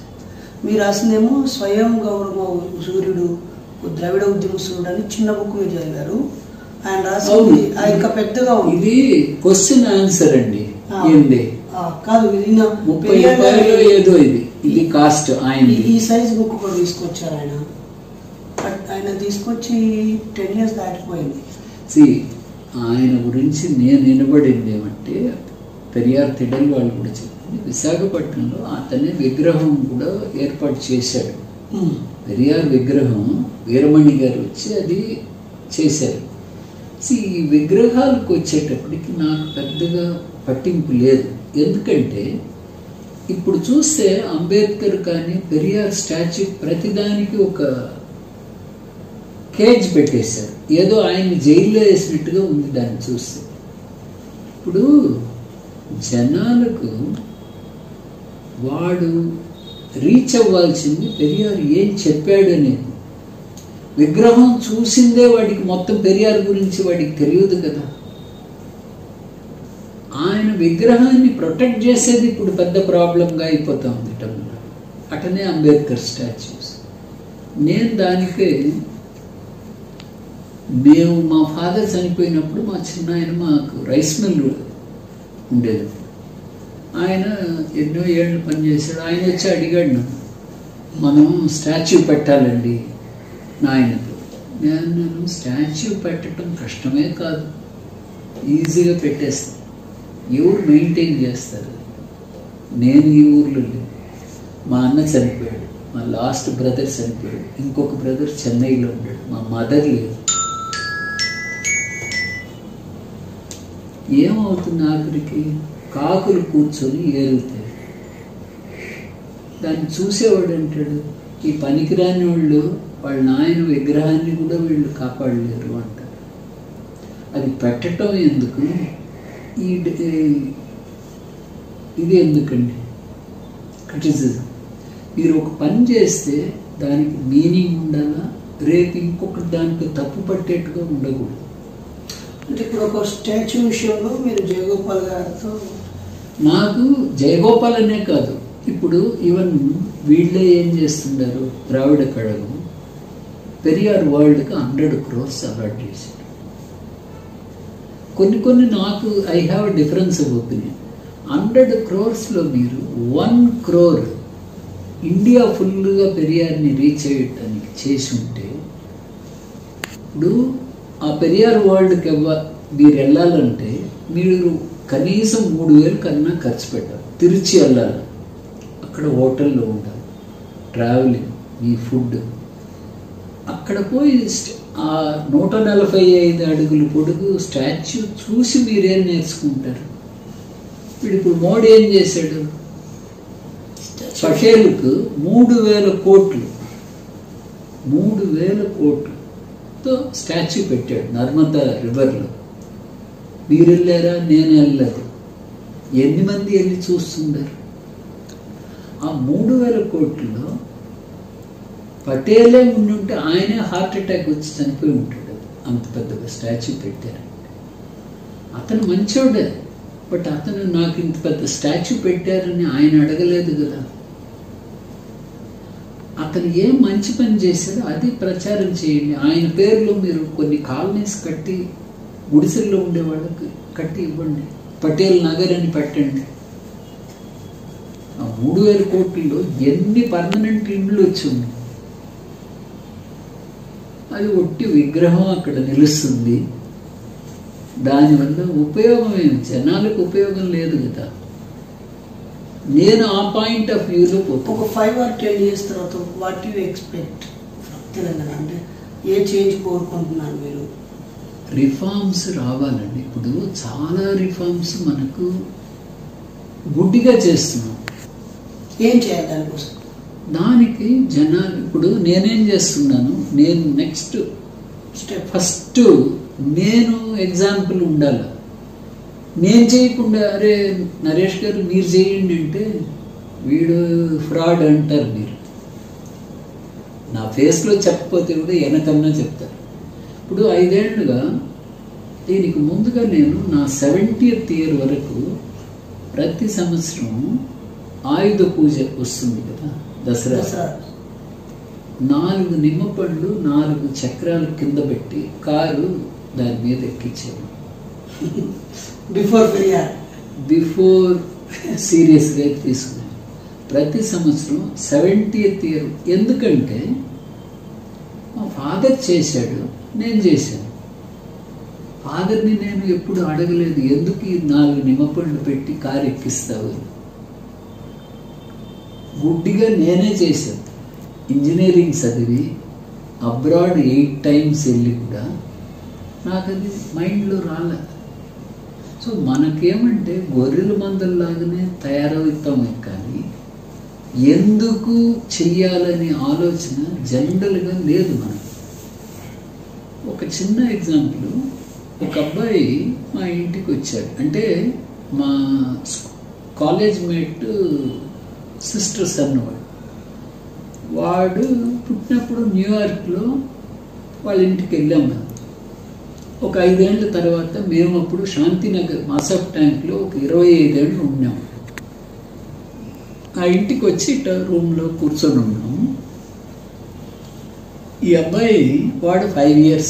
మీరు రాసిందేమో స్వయం గౌరవ సూర్యుడు, ద్రవిడ ఉద్యమస్తుడు అని చిన్న బుక్ మీరు చదివారు. ఆయన రాసింది ఇంకా పెద్దగా ఉంది. ఇది క్వశ్చన్ ఆన్సర్ అండి. ఏంది కాదు, ఇది 30 రూపాయలు ఏదో. ఇది కాస్ట్. ఆయన ఈ సైజ్ బుక్ కూడా తీసుకొచ్చారు ఆయన. ఆయన తీసుకొచ్చి 10 years దాటిపోయింది. ఆయన గురించి నేను వినబడింది ఏమంటే, పెరియార్ తిడల్ వాళ్ళు కూడా చెప్పింది, విశాఖపట్నంలో అతనే విగ్రహం కూడా ఏర్పాటు చేశాడు. పెరియార్ విగ్రహం వీరమణి గారు వచ్చి అది చేశారు. ఈ విగ్రహాలకు వచ్చేటప్పటికి నాకు పెద్దగా పట్టింపు లేదు. ఎందుకంటే ఇప్పుడు చూస్తే అంబేద్కర్ కానీ పెరియార్ స్టాచ్యూ ప్రతిదానికి ఒక కేజ్ పెట్టేశారు. ఏదో ఆయన్ని జైల్లో వేసినట్టుగా ఉంది దాన్ని చూస్తే. ఇప్పుడు జనాలకు వాడు రీచ్ అవ్వాల్సింది పెరియార్ ఏం చెప్పాడు అనేది. విగ్రహం చూసిందే వాడికి మొత్తం పెరియార్ గురించి వాడికి తెలియదు కదా. ఆయన విగ్రహాన్ని ప్రొటెక్ట్ చేసేది ఇప్పుడు పెద్ద ప్రాబ్లంగా అయిపోతా ఉంది టౌన్లో. అటనే అంబేద్కర్ స్టాచ్యూస్. నేను దానికే, మేము మా ఫాదర్ చనిపోయినప్పుడు మా చిన్న ఆయన మాకు రైస్ మిల్ ఉండేది. ఆయన ఎన్నో ఏళ్ళు పనిచేశాడు. ఆయన వచ్చి అడిగాడు నన్ను, మనం స్టాచ్యూ పెట్టాలండి నాయనకు. నేను స్టాచ్యూ పెట్టడం కష్టమే కాదు, ఈజీగా పెట్టేస్తాను. ఎవరు మెయింటైన్ చేస్తారు? నేను ఈ ఊర్లో లేదు, మా అన్న చనిపోయాడు, మా లాస్ట్ బ్రదర్ చనిపోయాడు, ఇంకొక బ్రదర్ చెన్నైలో ఉన్నాడు, మా మదర్ లేదు. ఏమవుతుంది ఆఖరికి? కాకులు కూర్చొని ఏరుతాయి. దాన్ని చూసేవాడు అంటాడు, ఈ పనికిరాని వాళ్ళు వాళ్ళ నాయన విగ్రహాన్ని కూడా వీళ్ళు కాపాడలేరు అంటారు. అది పెట్టడం ఎందుకు? ఇది ఎందుకండి క్రిటిసిజం? మీరు ఒక పని చేస్తే దానికి మీనింగ్ ఉండాలా, రేపు ఇంకొకటి దానికి తప్పు పట్టేట్టుగా ఉండకూడదు. అంటే ఇప్పుడు ఒక స్టాచ్యూ విషయంలో మీరు జయగోపాల్ గారితో, నాకు జయగోపాల్ అనే కాదు, ఇప్పుడు ఈవెన్ వీళ్ళే ఏం చేస్తున్నారు, ద్రావిడ కళగం పెరియార్ వరల్డ్కి 100 crores అలాట్ చేశారు. కొన్ని నాకు I have difference of opinion. 100 crores మీరు 1 crore ఇండియా ఫుల్గా పెరియార్ని రీచ్ అయ్యటానికి చేసి ఉంటే, ఇప్పుడు ఆ పెరియార్ వరల్డ్కి మీరు వెళ్ళాలంటే మీరు కనీసం 3000 కన్నా ఖర్చు పెట్టాలి. తిరుచి వెళ్ళాలి, అక్కడ హోటల్లో ఉండాలి, ట్రావెలింగ్, మీ ఫుడ్. అక్కడ పోయి ఆ 145 అడుగుల పొడుగు స్టాచ్యూ చూసి మీరేం నేర్చుకుంటారు? ఇప్పుడు మోడీ ఏం చేశాడు? పటేల్కు 3000 కోట్లు 3000 కోట్లతో స్టాచ్యూ పెట్టాడు నర్మదా రివర్లో. మీరు వెళ్ళారా? నేను వెళ్ళలేదు. ఎన్ని మంది వెళ్ళి చూస్తున్నారు? ఆ 3000 కోట్లలో పటేలే ఉండుంటే ఆయనే హార్ట్ అటాక్ వచ్చి చనిపోయి ఉంటాడు. అంత పెద్దగా స్టాచ్యూ పెట్టారంటే అతను మంచోడే, బట్ అతను నాకు ఇంత పెద్ద స్టాచ్యూ పెట్టారని ఆయన అడగలేదు కదా. అతను ఏం మంచి పని చేశాడో అది ప్రచారం చేయండి. ఆయన పేరులో మీరు కొన్ని కాలనీస్ కట్టి గుడిసెల్లో ఉండే వాళ్ళకి కట్టి ఇవ్వండి. పటేల్ నగర్ అని పెట్టండి. ఆ 3000 కోట్లలో ఎన్ని పర్మనెంట్ ఇండ్లు వచ్చి ఉన్నాయి? అది ఒట్టి విగ్రహం అక్కడ నిలుస్తుంది. దానివల్ల ఉపయోగం ఏమి, జనాలకు ఉపయోగం లేదు కదా. నేను ఆ పాయింట్ ఆఫ్ వ్యూలో ఒక 5 or 10 years తర్వాత వాట్ యూ ఎక్స్పెక్ట్ తెలంగాణ అంటే ఏ చేంజ్ కోరుకుంటున్నారు మీరు? రిఫార్మ్స్ రావాలండి. ఇప్పుడు చాలా రిఫార్మ్స్ మనకు గుడ్డిగా చేస్తున్నాం. ఏం చేయాలి దానికోసం? దానికి జనాలు ఇప్పుడు నేనేం చేస్తున్నాను, నేను నెక్స్ట్ స్టెప్ ఫస్ట్ నేను ఎగ్జాంపుల్ ఉండాలి. నేను చేయకుండా అరే నరేష్ గారు మీరు చేయండి అంటే వీడు ఫ్రాడ్ అంటారు. మీరు నా ఫేస్లో చెప్పకపోతే కూడా వెనకన్నా చెప్తారు. ఇప్పుడు 5 ఏళ్ళుగా దీనికి ముందుగా నేను నా 70th year వరకు ప్రతి సంవత్సరం ఆయుధ పూజ వస్తుంది కదా, దసరా. 4 నిమ్మపండ్లు 4 చక్రాలు కింద పెట్టి కారు దాని మీద ఎక్కించాను. బిఫోర్ సీరియస్గా తీసుకున్నాను. ప్రతి సంవత్సరం 70th year. ఎందుకంటే మా ఫాదర్ చేశాడు, నేను చేశాను. ఫాదర్ని నేను ఎప్పుడు అడగలేదు ఎందుకు ఈ 4 నిమ్మపండ్లు పెట్టి కారు ఎక్కిస్తావు. గుడ్డిగా నేనే చేశాను. ఇంజనీరింగ్ చదివి అబ్రాడ్ 8 times వెళ్ళి కూడా నాకు అది మైండ్లో రాలే. సో మనకేమంటే గొర్రెల మందల్లాగానే తయారవుతామే కానీ ఎందుకు చెయ్యాలనే ఆలోచన జనరల్గా లేదు మనకు. ఒక చిన్న ఎగ్జాంపుల్, ఒక అబ్బాయి మా ఇంటికి వచ్చాడు. అంటే మా కాలేజ్ మేట్ సిస్టర్స్ అన్నవాడు. వాడు పుట్టినప్పుడు న్యూయార్క్లో వాళ్ళ ఇంటికి వెళ్ళాము. ఒక 5 ఏళ్ళ తర్వాత మేము అప్పుడు శాంతినగర్ మాసఫ్ ట్యాంక్లో ఒక 25 ఏళ్ళు ఉన్నాము. ఆ ఇంటికి వచ్చి ఇట్లా రూమ్లో కూర్చొని ఉన్నాము. ఈ అబ్బాయి వాడు 5 years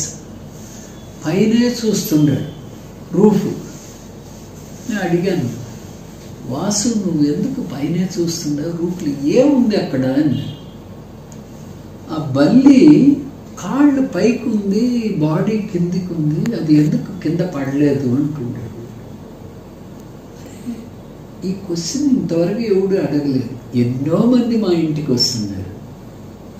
పైనే చూస్తున్నాడు రూఫ్. నేను అడిగాను, వాసు నువ్వు ఎందుకు పైనే చూస్తున్నావు, రూఫ్లో ఏముంది అక్కడ అని. ఆ బల్లి కాళ్ళు పైకి ఉంది, బాడీ కిందికి ఉంది, అది ఎందుకు కింద పడలేదు అంటున్నాడు. ఈ క్వశ్చన్ ఇంతవరకు ఎవడు అడగలేదు. ఎన్నో మంది మా ఇంటికి వస్తున్నారు,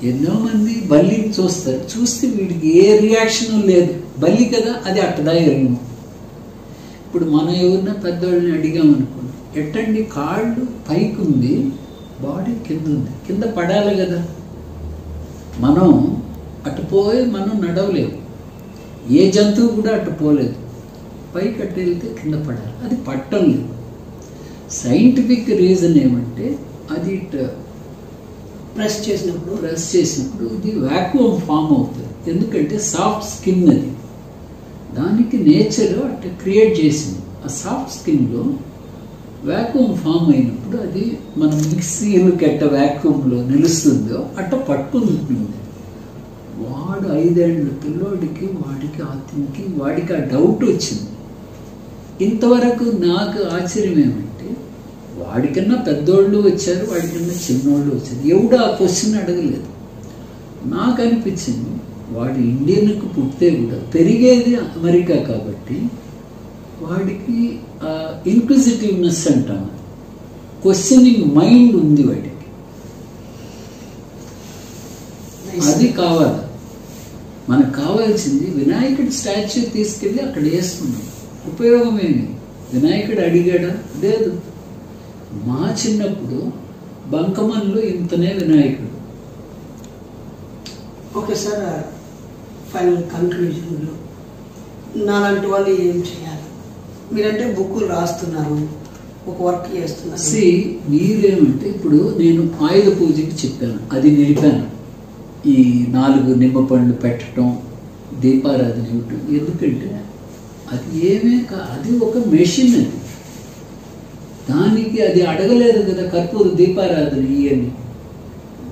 ఎన్నో మంది బల్లిని చూస్తారు. చూస్తే వీడికి ఏ రియాక్షన్ లేదు, బల్లి కదా అది అట్టదా వెళ్ళను. ఇప్పుడు మనం ఎవరినా పెద్దవాళ్ళని అడిగామనుకోండి, ఎట్టండి కాళ్ళు పైకి ఉంది బాడీ కింద ఉంది, కింద పడాలి కదా. మనం అటు పోయి మనం నడవలేము, ఏ జంతువు కూడా అటు పోలేదు. పైకి అట్టు వెళ్తే కింద పడాలి, అది పట్టం లేదు. సైంటిఫిక్ రీజన్ ఏమంటే అది ప్రెస్ చేసినప్పుడు ఇది వాక్యూమ్ ఫామ్ అవుతుంది. ఎందుకంటే సాఫ్ట్ స్కిన్ అది, దానికి నేచర్ అట్లా క్రియేట్ చేసింది. ఆ సాఫ్ట్ స్కిన్లో వాక్యూమ్ ఫామ్ అయినప్పుడు అది మనం మిక్సీలు కట్ట వాక్యూమ్లో నిలుస్తుందో అట్ట పట్టుకుంటుంది. వాడు 5 ఏళ్ళ పిల్లోడికి వాడికి ఆ డౌట్ వచ్చింది. ఇంతవరకు నాకు ఆశ్చర్యం ఏమంటే వాడికన్నా పెద్దోళ్ళు వచ్చారు, వాడికన్నా చిన్నోళ్ళు వచ్చారు, ఎవడు ఆ క్వశ్చన్ అడగలేదు. నాకు అనిపించింది వాడు ఇండియన్కు పుట్టితే కూడా పెరిగేది అమెరికా కాబట్టి వాడికి ఇన్క్విజిటివ్నెస్ అంటాం, క్వశ్చనింగ్ మైండ్ ఉంది వాడికి. అది కావాలి. మనకు కావాల్సింది వినాయకుడి స్టాచ్యూ తీసుకెళ్ళి అక్కడ వేస్తున్నాం. ఉపయోగం ఏమి? వినాయకుడు అడిగాడా? లేదు. మా చిన్నప్పుడు బంకమన్లో ఇంతనే వినాయకుడు. ఓకే సార్, ఫైనల్ కంక్లూజన్లో నాలాంటి వాళ్ళు ఏం చేయాలి? మీరంటే బుక్కులు రాస్తున్నారు, ఒక వర్క్ చేస్తున్నారు. మీరేమంటే ఇప్పుడు నేను ఆయుధ పూజకి చెప్పాను, అది నిలిపాను. ఈ 4 నిమ్మపండ్లు పెట్టడం, దీపారాధన ఇవ్వటం. ఎందుకంటే అది అది ఒక మెషిన్. అది దానికి అది అడగలేదు కదా కర్పూర దీపారాధన ఇవన్నీ.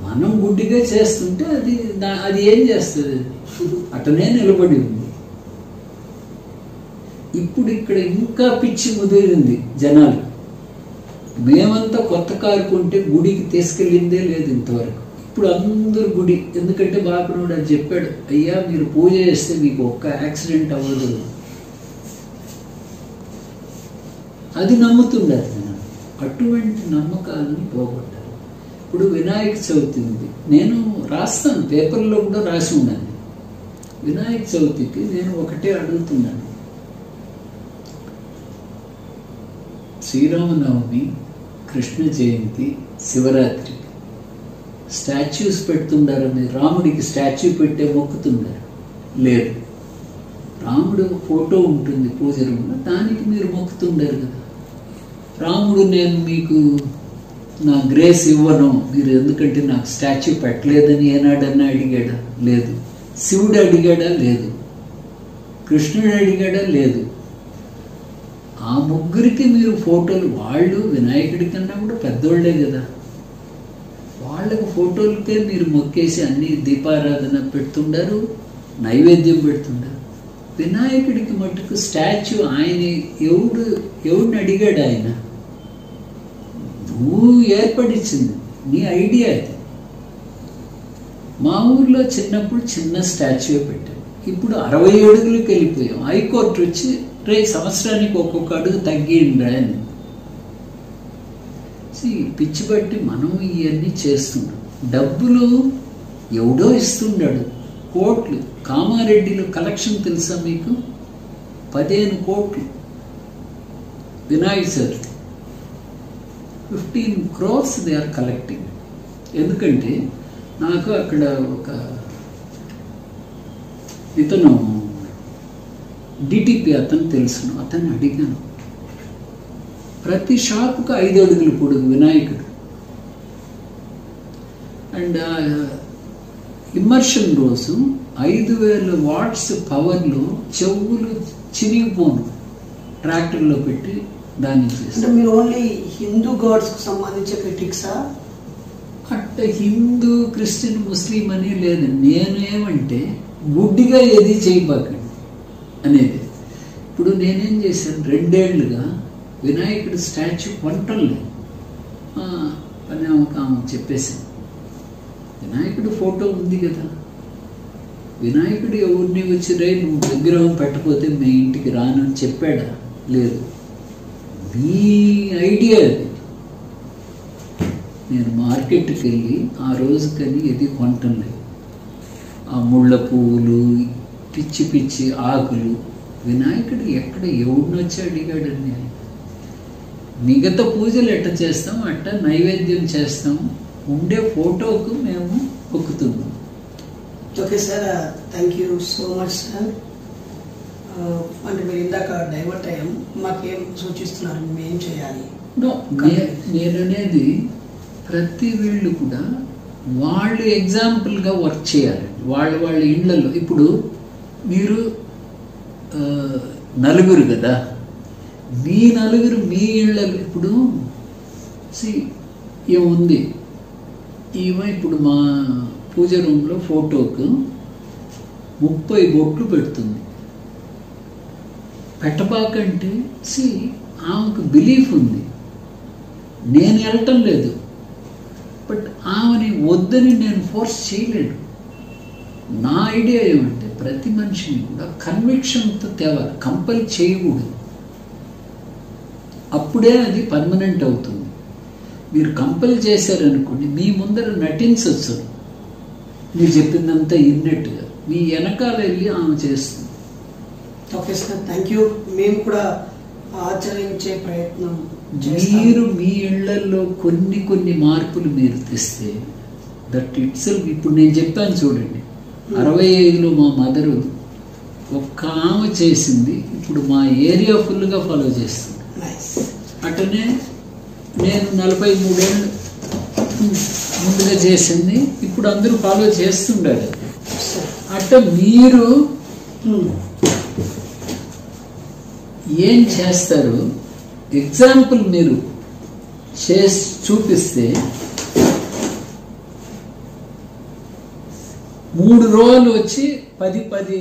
మనం గుడ్డిగా చేస్తుంటే అది ఏం చేస్తుంది? అటనే నిలబడి ఉంది. ఇప్పుడు ఇక్కడ ఇంకా పిచ్చి ముదిరింది జనాలు. మేమంతా కొత్త కారు కొంటే గుడికి తీసుకెళ్ళిందే లేదు ఇంతవరకు. ఇప్పుడు అందరు గుడి, ఎందుకంటే బాపనోడు అని చెప్పాడు, అయ్యా మీరు పూజ చేస్తే మీకు ఒక్క యాక్సిడెంట్ అవ్వదు, అది నమ్ముతుండారు నేను. అటువంటి నమ్మకాలను పోగొట్టారు. ఇప్పుడు వినాయక చవితి ఉంది, నేను రాస్తాను, పేపర్లో కూడా రాసి ఉన్నాను. వినాయక చవితికి నేను ఒకటే అడుగుతున్నాను, శ్రీరామనవమి, కృష్ణ జయంతి, శివరాత్రికి స్టాచ్యూస్ పెడుతుండారు. మీరు రాముడికి స్టాచ్యూ పెట్టే మొక్కుతున్నారు? లేదు. రాముడు ఫోటో ఉంటుంది పూజ రూమ్లో, దానికి మీరు మొక్కుతుండారు కదా. రాముడు నేను మీకు నా గ్రేస్ ఇవ్వను మీరు ఎందుకంటే నాకు స్టాచ్యూ పెట్టలేదని ఏనాడన్నా అడిగాడా? లేదు. శివుడు అడిగాడా? లేదు. కృష్ణుడు అడిగాడా? లేదు. ఆ ముగ్గురికి మీరు ఫోటోలు, వాళ్ళు వినాయకుడి కన్నా కూడా పెద్దోళ్లే కదా, వాళ్ళకు ఫోటోలకే మీరు మొక్కేసి అన్ని దీపారాధన పెడుతుండారు, నైవేద్యం పెడుతుండారు. వినాయకుడికి మటుకు స్టాచ్యూ ఆయన ఎవడిని అడిగాడు? ఆయన నువ్వు ఏర్పడిచ్చింది, నీ ఐడియా అది. మా ఊర్లో చిన్నప్పుడు చిన్న స్టాచ్యూ పెట్టాం, ఇప్పుడు 60 అడుగులకు వెళ్ళిపోయాం. హైకోర్టు వచ్చి సంవత్సరానికి ఒక్కొక్క అడుగు తగ్గిండ్రా అని. పిచ్చి బట్టి మనం ఇవన్నీ చేస్తున్నాం. డబ్బులు ఎవడో ఇస్తుండాడు, కోట్లు. కామారెడ్డిలో కలెక్షన్ తెలుసా మీకు? 15 కోట్లు Vinayak sir, 15 crores they are collecting. ఎందుకంటే నాకు అక్కడ ఒక ఇతను డిటిపి అతను తెలుసును, అతన్ని అడిగాను, ప్రతి షాపుకు 5 అడుగులు పొడుగు వినాయకుడు. అండ్ ఇమ్మర్షన్ రోజు 5000 watts పవర్లో చెవులు చినిగిపోను ట్రాక్టర్లో పెట్టి దాన్ని చేస్తారు. మీరు ఓన్లీ హిందూ గాడ్స్కి సంబంధించే క్రిటిక్సా? అంటే హిందూ, క్రిస్టియన్, ముస్లిం అని లేదు. నేనేమంటే గుడ్డిగా ఏది చేయబాకండి అనేది. ఇప్పుడు నేనేం చేశాను, 2 ఏళ్లుగా వినాయకుడి స్టాచ్యూ కొంటలే అని ఆమె చెప్పేశాను. వినాయకుడి ఫోటో ఉంది కదా, వినాయకుడు ఎవరిని వచ్చి రే నువ్వు విగ్రహం పెట్టకపోతే మీ ఇంటికి రానని చెప్పాడా? లేదు. మీ ఐడియా అది. నేను మార్కెట్కి వెళ్ళి ఆ రోజుకని ఏది కొనటం లేదు. ఆ ముళ్ళ పువ్వులు, పిచ్చి పిచ్చి ఆకులు, వినాయకుడు ఎక్కడ ఎవడిని వచ్చి అడిగాడని. ఆయన మిగతా పూజలు ఎట్ట చేస్తాం అట్ట నైవేద్యం చేస్తాం, ఉండే ఫోటోకు మేము మొక్కుతున్నాం. Okay sir, thank you so much sir. అంటే మీరు ఇందాక డైవర్ట్ అయ్యాం, మాకేం సూచిస్తున్నారు, మేమేం చేయాలి? నేననేది ప్రతి వీళ్ళు కూడా వాళ్ళు ఎగ్జాంపుల్గా వర్క్ చేయాలి. వాళ్ళ ఇళ్లలో. ఇప్పుడు మీరు 4 కదా, మీ 4 మీ ఇళ్ళలో. ఇప్పుడు ఏముంది, ఈమె ఇప్పుడు మా పూజ రూమ్లో ఫోటోకు 30 బొట్లు పెడుతుంది. పెట్టబాకంటే ఆమెకు బిలీఫ్ ఉంది, నేను వెళ్ళటం లేదు. బట్ ఆమెని వద్దని నేను ఫోర్స్ చేయలేను. నా ఐడియా ఏమంటే ప్రతి మనిషిని కూడా కన్విక్షన్తో తేవాలి, కంపల్ చేయకూడదు. అప్పుడే అది పర్మనెంట్ అవుతుంది. మీరు కంపల్ చేశారనుకోండి, మీ ముందర నటించవచ్చు, మీరు చెప్పిందంతా ఇన్నట్టుగా మీ వెనకాల వెళ్ళి ఆమె చేస్తుంది. Okay sir, thank you. మేము కూడా ఆచరించే ప్రయత్నం. మీరు మీ ఇళ్లలో కొన్ని మార్పులు మీరు తెస్తే దట్ ఇట్ సెల్ఫ్. ఇప్పుడు నేను చెప్పాను చూడండి, 65లో మా మదరు ఒక్క ఆమె చేసింది, ఇప్పుడు మా ఏరియా ఫుల్గా ఫాలో చేస్తుంది. అటనే నేను 43 ఏళ్ళు ముందుగా చేసింది, ఇప్పుడు అందరూ ఫాలో చేస్తుండారు. అట్ట మీరు ఏం చేస్తారు, ఎగ్జాంపుల్ మీరు చేసి చూపిస్తే 3 రోజులు వచ్చి 10